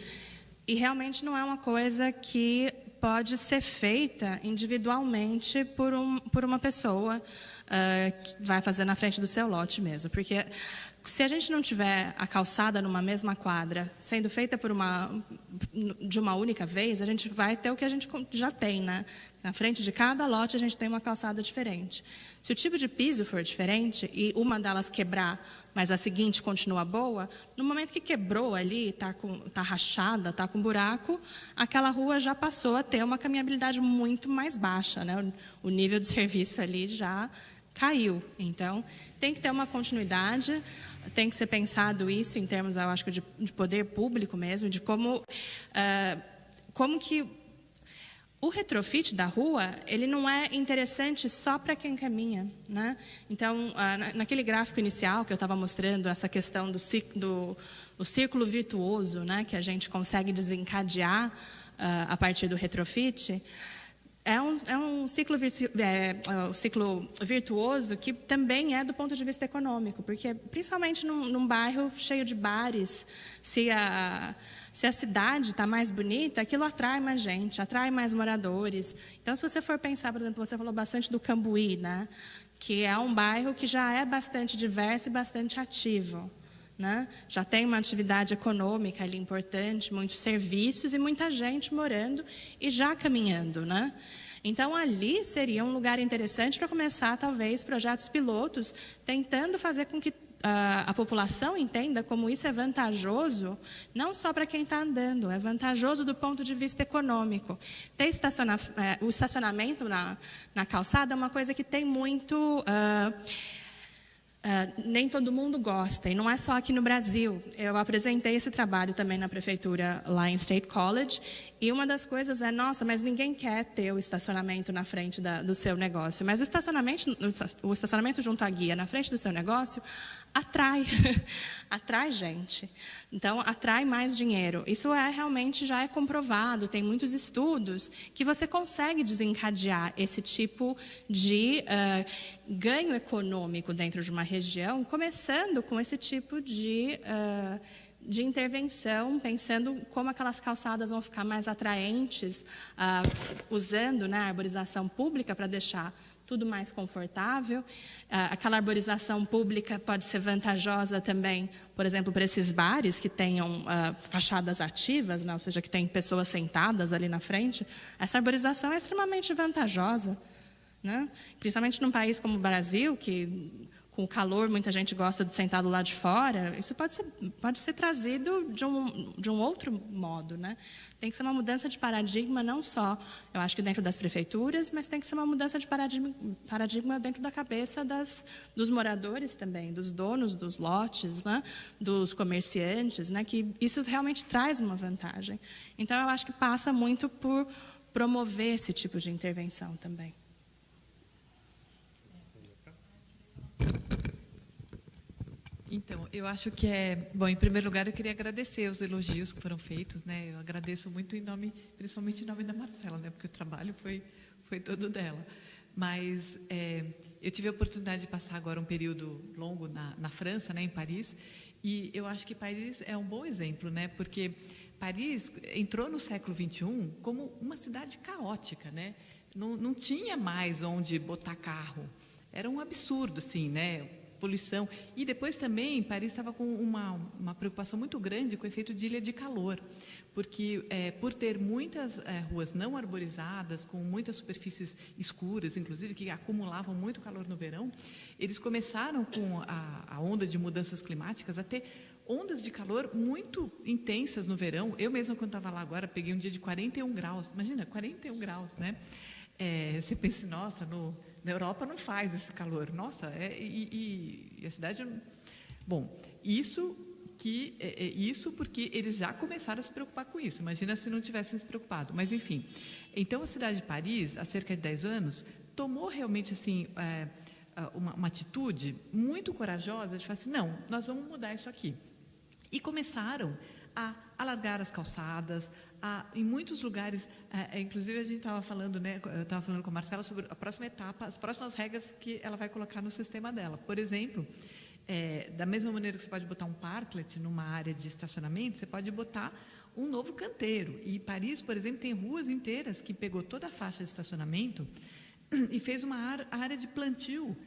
e realmente não é uma coisa que pode ser feita individualmente por uma pessoa que vai fazer na frente do seu lote mesmo, porque se a gente não tiver a calçada numa mesma quadra, sendo feita de uma única vez, a gente vai ter o que a gente já tem, né? Na frente de cada lote a gente tem uma calçada diferente. Se o tipo de piso for diferente e uma delas quebrar, mas a seguinte continua boa, no momento que quebrou ali, tá rachada, tá com buraco, aquela rua já passou a ter uma caminhabilidade muito mais baixa, né? O nível de serviço ali já caiu. Então, tem que ter uma continuidade, tem que ser pensado isso em termos, eu acho, de poder público mesmo, de como que o retrofit da rua, ele não é interessante só para quem caminha, né? Então, naquele gráfico inicial que eu estava mostrando, essa questão do círculo virtuoso, né, que a gente consegue desencadear a partir do retrofit, é um ciclo virtuoso que também é do ponto de vista econômico, porque principalmente num bairro cheio de bares, se a cidade está mais bonita, aquilo atrai mais gente, atrai mais moradores. Então, se você for pensar, por exemplo, você falou bastante do Cambuí, né? Que é um bairro que já é bastante diverso e bastante ativo, né? Já tem uma atividade econômica ali importante, muitos serviços e muita gente morando e já caminhando, né? Então, ali seria um lugar interessante para começar, talvez, projetos pilotos, tentando fazer com que a população entenda como isso é vantajoso, não só para quem está andando, é vantajoso do ponto de vista econômico. O estacionamento na calçada é uma coisa que tem muito... nem todo mundo gosta, e não é só aqui no Brasil. Eu apresentei esse trabalho também na prefeitura lá em State College, e uma das coisas é, nossa, mas ninguém quer ter o estacionamento na frente do seu negócio. Mas o estacionamento junto à guia na frente do seu negócio atrai gente. Então, atrai mais dinheiro. Isso realmente já é comprovado, tem muitos estudos que você consegue desencadear esse tipo de ganho econômico dentro de uma região, começando com esse tipo de intervenção, pensando como aquelas calçadas vão ficar mais atraentes, usando, né, a arborização pública para deixar tudo mais confortável. Aquela arborização pública pode ser vantajosa também, por exemplo, para esses bares que tenham fachadas ativas, né? Ou seja, que tem pessoas sentadas ali na frente. Essa arborização é extremamente vantajosa, né? Principalmente num país como o Brasil, que com o calor muita gente gosta de sentar do lado de fora, isso pode ser trazido de um outro modo, né? Tem que ser uma mudança de paradigma, não só, eu acho que dentro das prefeituras, mas tem que ser uma mudança de paradigma dentro da cabeça dos moradores também, dos donos dos lotes, né? Dos comerciantes, né? Que isso realmente traz uma vantagem. Então, eu acho que passa muito por promover esse tipo de intervenção também. Então, eu acho que bom, em primeiro lugar, eu queria agradecer os elogios que foram feitos, né? Eu agradeço muito principalmente em nome da Marcela, né? Porque o trabalho foi todo dela. Mas eu tive a oportunidade de passar agora um período longo na França, né? Em Paris, e eu acho que Paris é um bom exemplo, né? Porque Paris entrou no século XXI como uma cidade caótica, né? Não tinha mais onde botar carro. Era um absurdo, assim, né? Poluição. E depois também, Paris estava com uma preocupação muito grande com o efeito de ilha de calor, porque por ter muitas ruas não arborizadas, com muitas superfícies escuras, inclusive, que acumulavam muito calor no verão, eles começaram com a onda de mudanças climáticas a ter ondas de calor muito intensas no verão. Eu mesma, quando estava lá agora, peguei um dia de 41 graus. Imagina, 41 graus, né? Você pensa, nossa, na Europa não faz esse calor. Nossa, e a cidade... Bom, isso porque eles já começaram a se preocupar com isso. Imagina se não tivessem se preocupado. Mas, enfim. Então, a cidade de Paris, há cerca de 10 anos, tomou realmente assim, uma atitude muito corajosa de falar assim, não, nós vamos mudar isso aqui. E começaram a alargar as calçadas, em muitos lugares, inclusive a gente estava falando, né, eu estava falando com a Marcela sobre a próxima etapa, as próximas regras que ela vai colocar no sistema dela. Por exemplo, da mesma maneira que você pode botar um parklet numa área de estacionamento, você pode botar um novo canteiro. E Paris, por exemplo, tem ruas inteiras que pegou toda a faixa de estacionamento e fez uma área de plantio,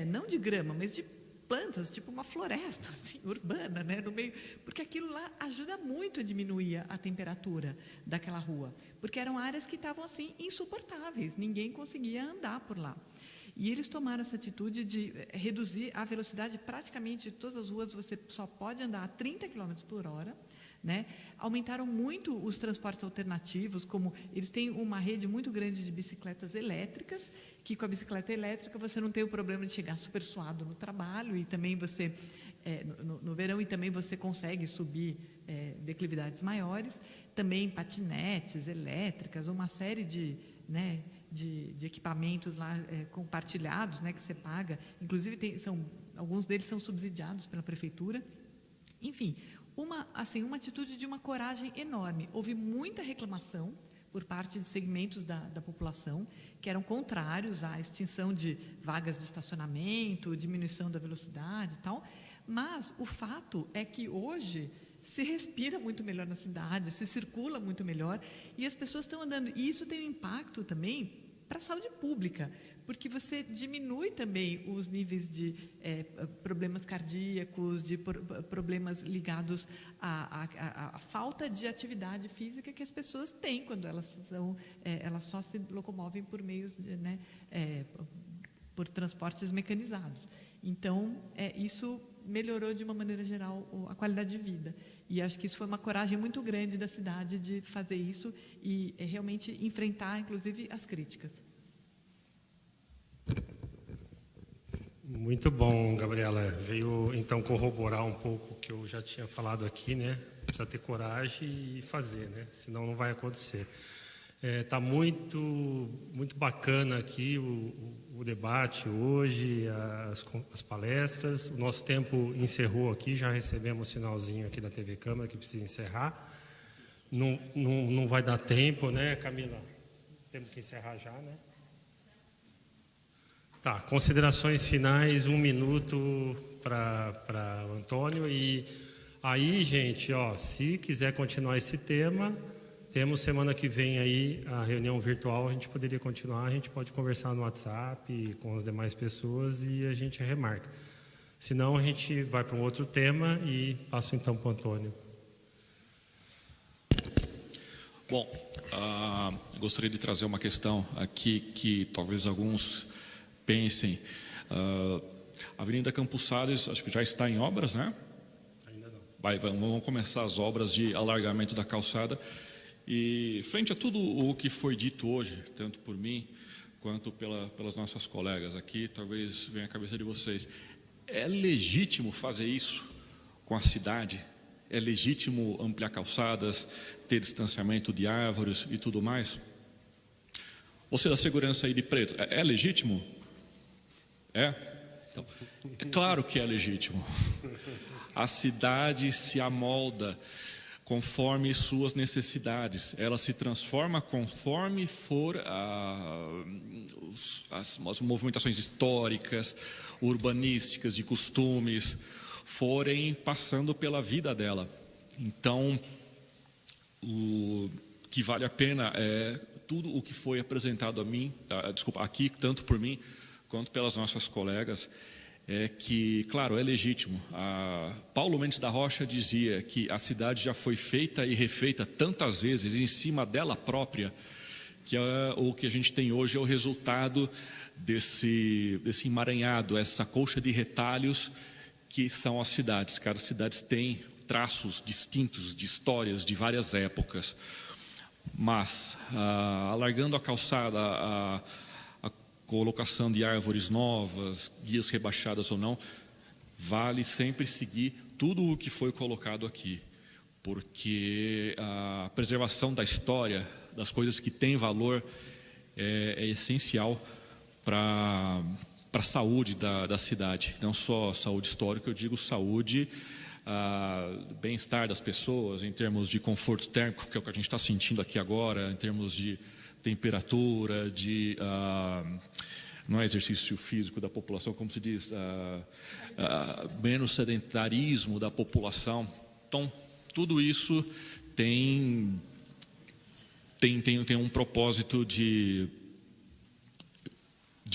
não de grama, mas de plantas, tipo uma floresta assim, urbana, né, no meio, porque aquilo lá ajuda muito a diminuir a temperatura daquela rua, porque eram áreas que estavam assim insuportáveis, ninguém conseguia andar por lá. E eles tomaram essa atitude de reduzir a velocidade praticamente de todas as ruas, você só pode andar a 30 km por hora, né? Aumentaram muito os transportes alternativos, como eles têm uma rede muito grande de bicicletas elétricas, que com a bicicleta elétrica você não tem o problema de chegar super suado no trabalho, e também você, no verão, e também você consegue subir declividades maiores. Também patinetes elétricas, uma série de equipamentos lá compartilhados, né, que você paga. Inclusive, alguns deles são subsidiados pela prefeitura. Enfim, uma atitude de uma coragem enorme. Houve muita reclamação por parte de segmentos da população que eram contrários à extinção de vagas de estacionamento, diminuição da velocidade e tal, mas o fato é que hoje se respira muito melhor na cidade, se circula muito melhor e as pessoas estão andando. E isso tem um impacto também para a saúde pública, porque você diminui também os níveis de problemas cardíacos, de problemas ligados à falta de atividade física que as pessoas têm quando elas só se locomovem por meios por transportes mecanizados. Então, isso melhorou de uma maneira geral a qualidade de vida. E acho que isso foi uma coragem muito grande da cidade de fazer isso e realmente enfrentar, inclusive, as críticas. Muito bom, Gabriela. Veio, então, corroborar um pouco o que eu já tinha falado aqui, né? Precisa ter coragem e fazer, né? Senão não vai acontecer. Está muito bacana aqui o debate hoje, as palestras. O nosso tempo encerrou aqui, já recebemos o sinalzinho aqui da TV Câmara que precisa encerrar. Não vai dar tempo, né, Camila? Temos que encerrar já, né? Tá, considerações finais, 1 minuto para o Antônio. E aí, gente, se quiser continuar esse tema, temos semana que vem aí a reunião virtual, a gente poderia continuar, a gente pode conversar no WhatsApp com as demais pessoas e a gente remarca. Senão a gente vai para um outro tema e passo então para o Antônio. Bom, gostaria de trazer uma questão aqui que talvez alguns pensem. A Avenida Campos Sales, acho que já está em obras, né? Ainda não. Vão começar as obras de alargamento da calçada. E frente a tudo o que foi dito hoje, tanto por mim quanto pelas nossas colegas aqui, talvez venha à cabeça de vocês, é legítimo fazer isso com a cidade? É legítimo ampliar calçadas, ter distanciamento de árvores e tudo mais? Você da segurança aí de Preto, é legítimo? É? Então, é claro que é legítimo. A cidade se amolda conforme suas necessidades. Ela se transforma conforme for as movimentações históricas, urbanísticas, de costumes, forem passando pela vida dela. Então, o que vale a pena é tudo o que foi apresentado aqui, tanto por mim quanto pelas nossas colegas, é que, claro, é legítimo. Paulo Mendes da Rocha dizia que a cidade já foi feita e refeita tantas vezes em cima dela própria, que o que a gente tem hoje é o resultado desse emaranhado, essa colcha de retalhos que são as cidades. Cada cidade tem traços distintos de histórias de várias épocas. Mas, alargando a calçada, a colocação de árvores novas, guias rebaixadas ou não, vale sempre seguir tudo o que foi colocado aqui, porque a preservação da história, das coisas que têm valor, é essencial para a saúde da cidade. Não só saúde histórica, eu digo saúde, bem-estar das pessoas, em termos de conforto térmico, que é o que a gente está sentindo aqui agora, em termos de temperatura, não é exercício físico da população, como se diz, menos sedentarismo da população. Então, tudo isso tem um propósito de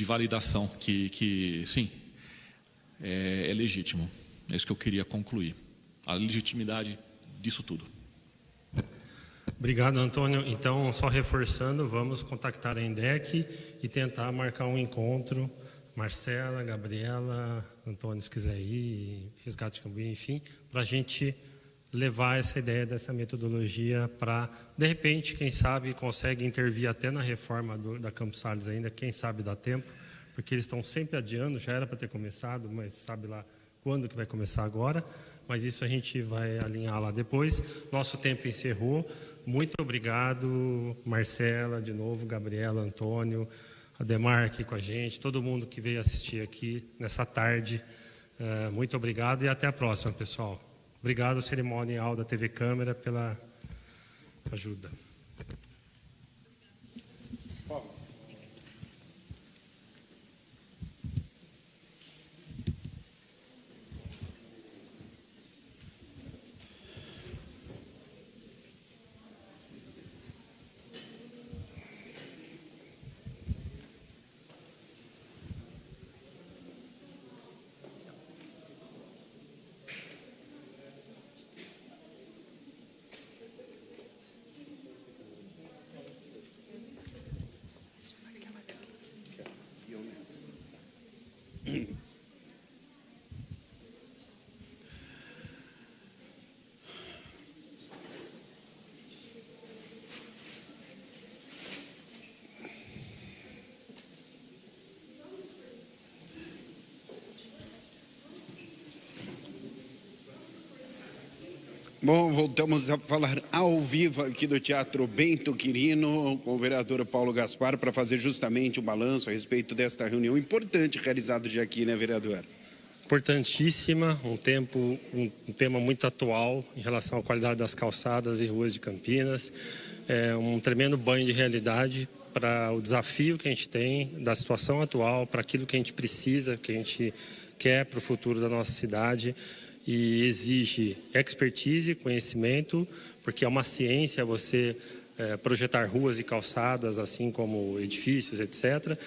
validação que sim, é legítimo. É isso que eu queria concluir. A legitimidade disso tudo. Obrigado, Antônio. Então, só reforçando, vamos contactar a ENDEC e tentar marcar um encontro. Marcela, Gabriela, Antônio, se quiser ir, Resgate Cambuí, enfim, para a gente levar essa ideia dessa metodologia para, de repente, quem sabe, consegue intervir até na reforma da Campos Sales ainda, quem sabe dá tempo, porque eles estão sempre adiando, já era para ter começado, mas sabe lá quando que vai começar agora, mas isso a gente vai alinhar lá depois. Nosso tempo encerrou. Muito obrigado, Marcela, de novo, Gabriela, Antônio, Ademar aqui com a gente, todo mundo que veio assistir aqui nessa tarde. Muito obrigado e até a próxima, pessoal. Obrigado, cerimonial da TV Câmara, pela ajuda. Bom, voltamos a falar ao vivo aqui do Teatro Bento Quirino com o vereador Paulo Gaspar para fazer justamente o balanço a respeito desta reunião importante realizada já aqui, né, vereador? Importantíssima, um tema muito atual em relação à qualidade das calçadas e ruas de Campinas. É um tremendo banho de realidade para o desafio que a gente tem da situação atual, para aquilo que a gente precisa, que a gente quer para o futuro da nossa cidade. E exige expertise, conhecimento, porque é uma ciência você projetar ruas e calçadas, assim como edifícios, etc.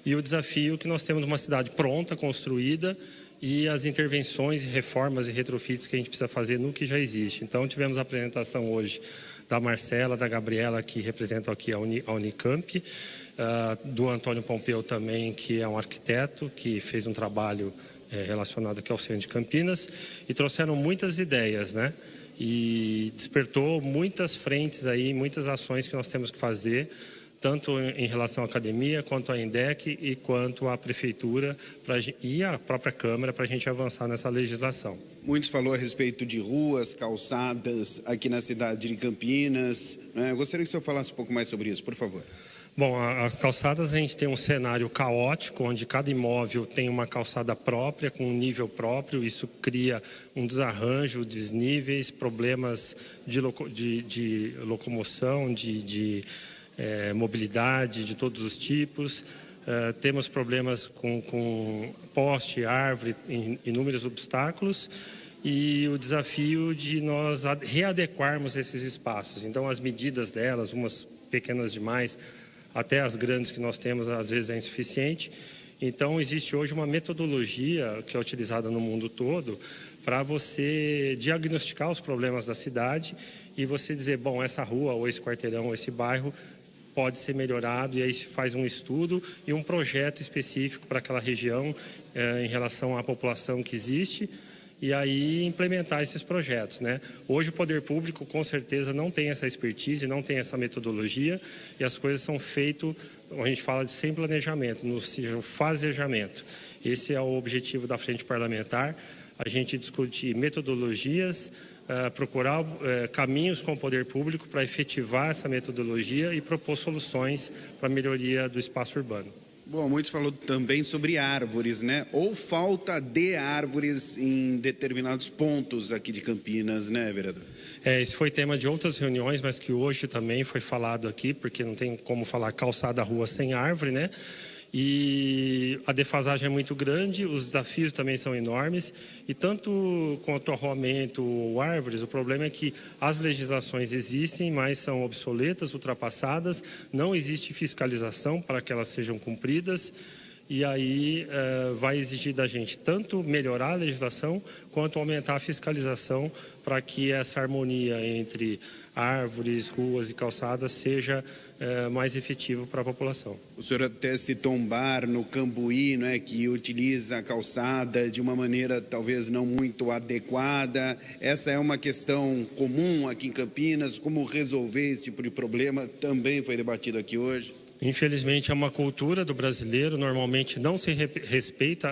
E o desafio que nós temos uma cidade pronta, construída, e as intervenções, reformas e retrofits que a gente precisa fazer no que já existe. Então, tivemos a apresentação hoje da Marcela, da Gabriela, que representam aqui a Unicamp, do Antônio Pompeu também, que é um arquiteto, que fez um trabalho relacionado aqui ao centro de Campinas, e trouxeram muitas ideias, né? E despertou muitas frentes aí, muitas ações que nós temos que fazer, tanto em relação à academia, quanto à ENDEC e quanto à prefeitura e à própria Câmara, para a gente avançar nessa legislação. Muitos falou a respeito de ruas, calçadas aqui na cidade de Campinas. Eu gostaria que o senhor falasse um pouco mais sobre isso, por favor. Bom, as calçadas, a gente tem um cenário caótico, onde cada imóvel tem uma calçada própria, com um nível próprio. Isso cria um desarranjo, desníveis, problemas de locomoção, de mobilidade de todos os tipos. Temos problemas com poste, árvore, inúmeros obstáculos. E o desafio de nós readequarmos esses espaços. Então, as medidas delas, umas pequenas demais, até as grandes que nós temos, às vezes é insuficiente. Então, existe hoje uma metodologia que é utilizada no mundo todo para você diagnosticar os problemas da cidade e você dizer, bom, essa rua, ou esse quarteirão, ou esse bairro pode ser melhorado, e aí se faz um estudo e um projeto específico para aquela região em relação à população que existe, e aí implementar esses projetos, né? Hoje o poder público com certeza não tem essa expertise, não tem essa metodologia, e as coisas são feitas, a gente fala de sem planejamento, no fazejamento. Esse é o objetivo da Frente Parlamentar, a gente discutir metodologias, procurar caminhos com o poder público para efetivar essa metodologia e propor soluções para a melhoria do espaço urbano. Bom, muitos falaram também sobre árvores, né? Ou falta de árvores em determinados pontos aqui de Campinas, né, vereador? Esse foi tema de outras reuniões, mas que hoje também foi falado aqui, porque não tem como falar calçada rua sem árvore, né? E a defasagem é muito grande, os desafios também são enormes, e tanto quanto arruamento ou árvores, o problema é que as legislações existem, mas são obsoletas, ultrapassadas, não existe fiscalização para que elas sejam cumpridas, e aí vai exigir da gente tanto melhorar a legislação, quanto aumentar a fiscalização para que essa harmonia entre árvores, ruas e calçadas seja mais efetivo para a população. O senhor até citou um bar no Cambuí, né, que utiliza a calçada de uma maneira talvez não muito adequada. Essa é uma questão comum aqui em Campinas. Como resolver esse tipo de problema também foi debatido aqui hoje. Infelizmente é uma cultura do brasileiro, normalmente não se respeita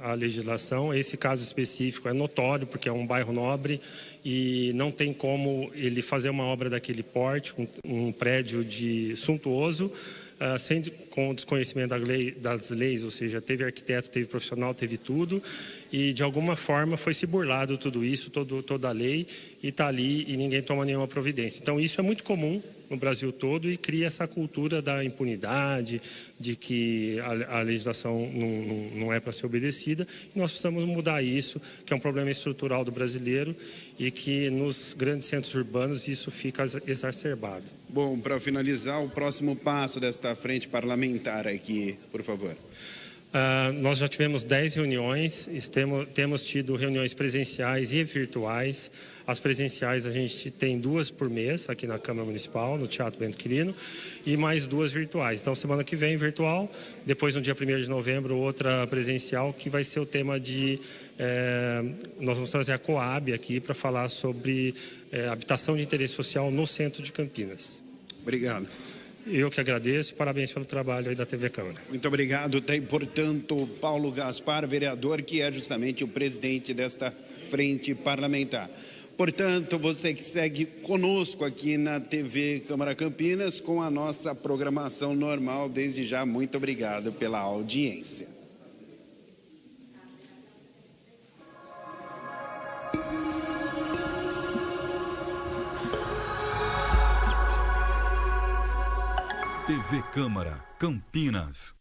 a legislação. Esse caso específico é notório porque é um bairro nobre e não tem como ele fazer uma obra daquele porte, um prédio suntuoso, com desconhecimento das leis, ou seja, teve arquiteto, teve profissional, teve tudo, e de alguma forma foi se burlado tudo isso, toda a lei, e está ali e ninguém toma nenhuma providência. Então isso é muito comum no Brasil todo e cria essa cultura da impunidade, de que a legislação não é para ser obedecida. E nós precisamos mudar isso, que é um problema estrutural do brasileiro e que nos grandes centros urbanos isso fica exacerbado. Bom, para finalizar, o próximo passo desta frente parlamentar aqui, por favor. Nós já tivemos 10 reuniões, temos tido reuniões presenciais e virtuais. As presenciais a gente tem 2 por mês aqui na Câmara Municipal, no Teatro Bento Quirino, e mais 2 virtuais. Então, semana que vem virtual, depois no dia 1º de novembro outra presencial, que vai ser o tema de... nós vamos trazer a Coab aqui para falar sobre habitação de interesse social no centro de Campinas. Obrigado. Eu que agradeço e parabéns pelo trabalho aí da TV Câmara. Muito obrigado. Tem, portanto, Paulo Gaspar, vereador, que é justamente o presidente desta frente parlamentar. Portanto, você que segue conosco aqui na TV Câmara Campinas com a nossa programação normal, desde já, muito obrigado pela audiência. TV Câmara, Campinas.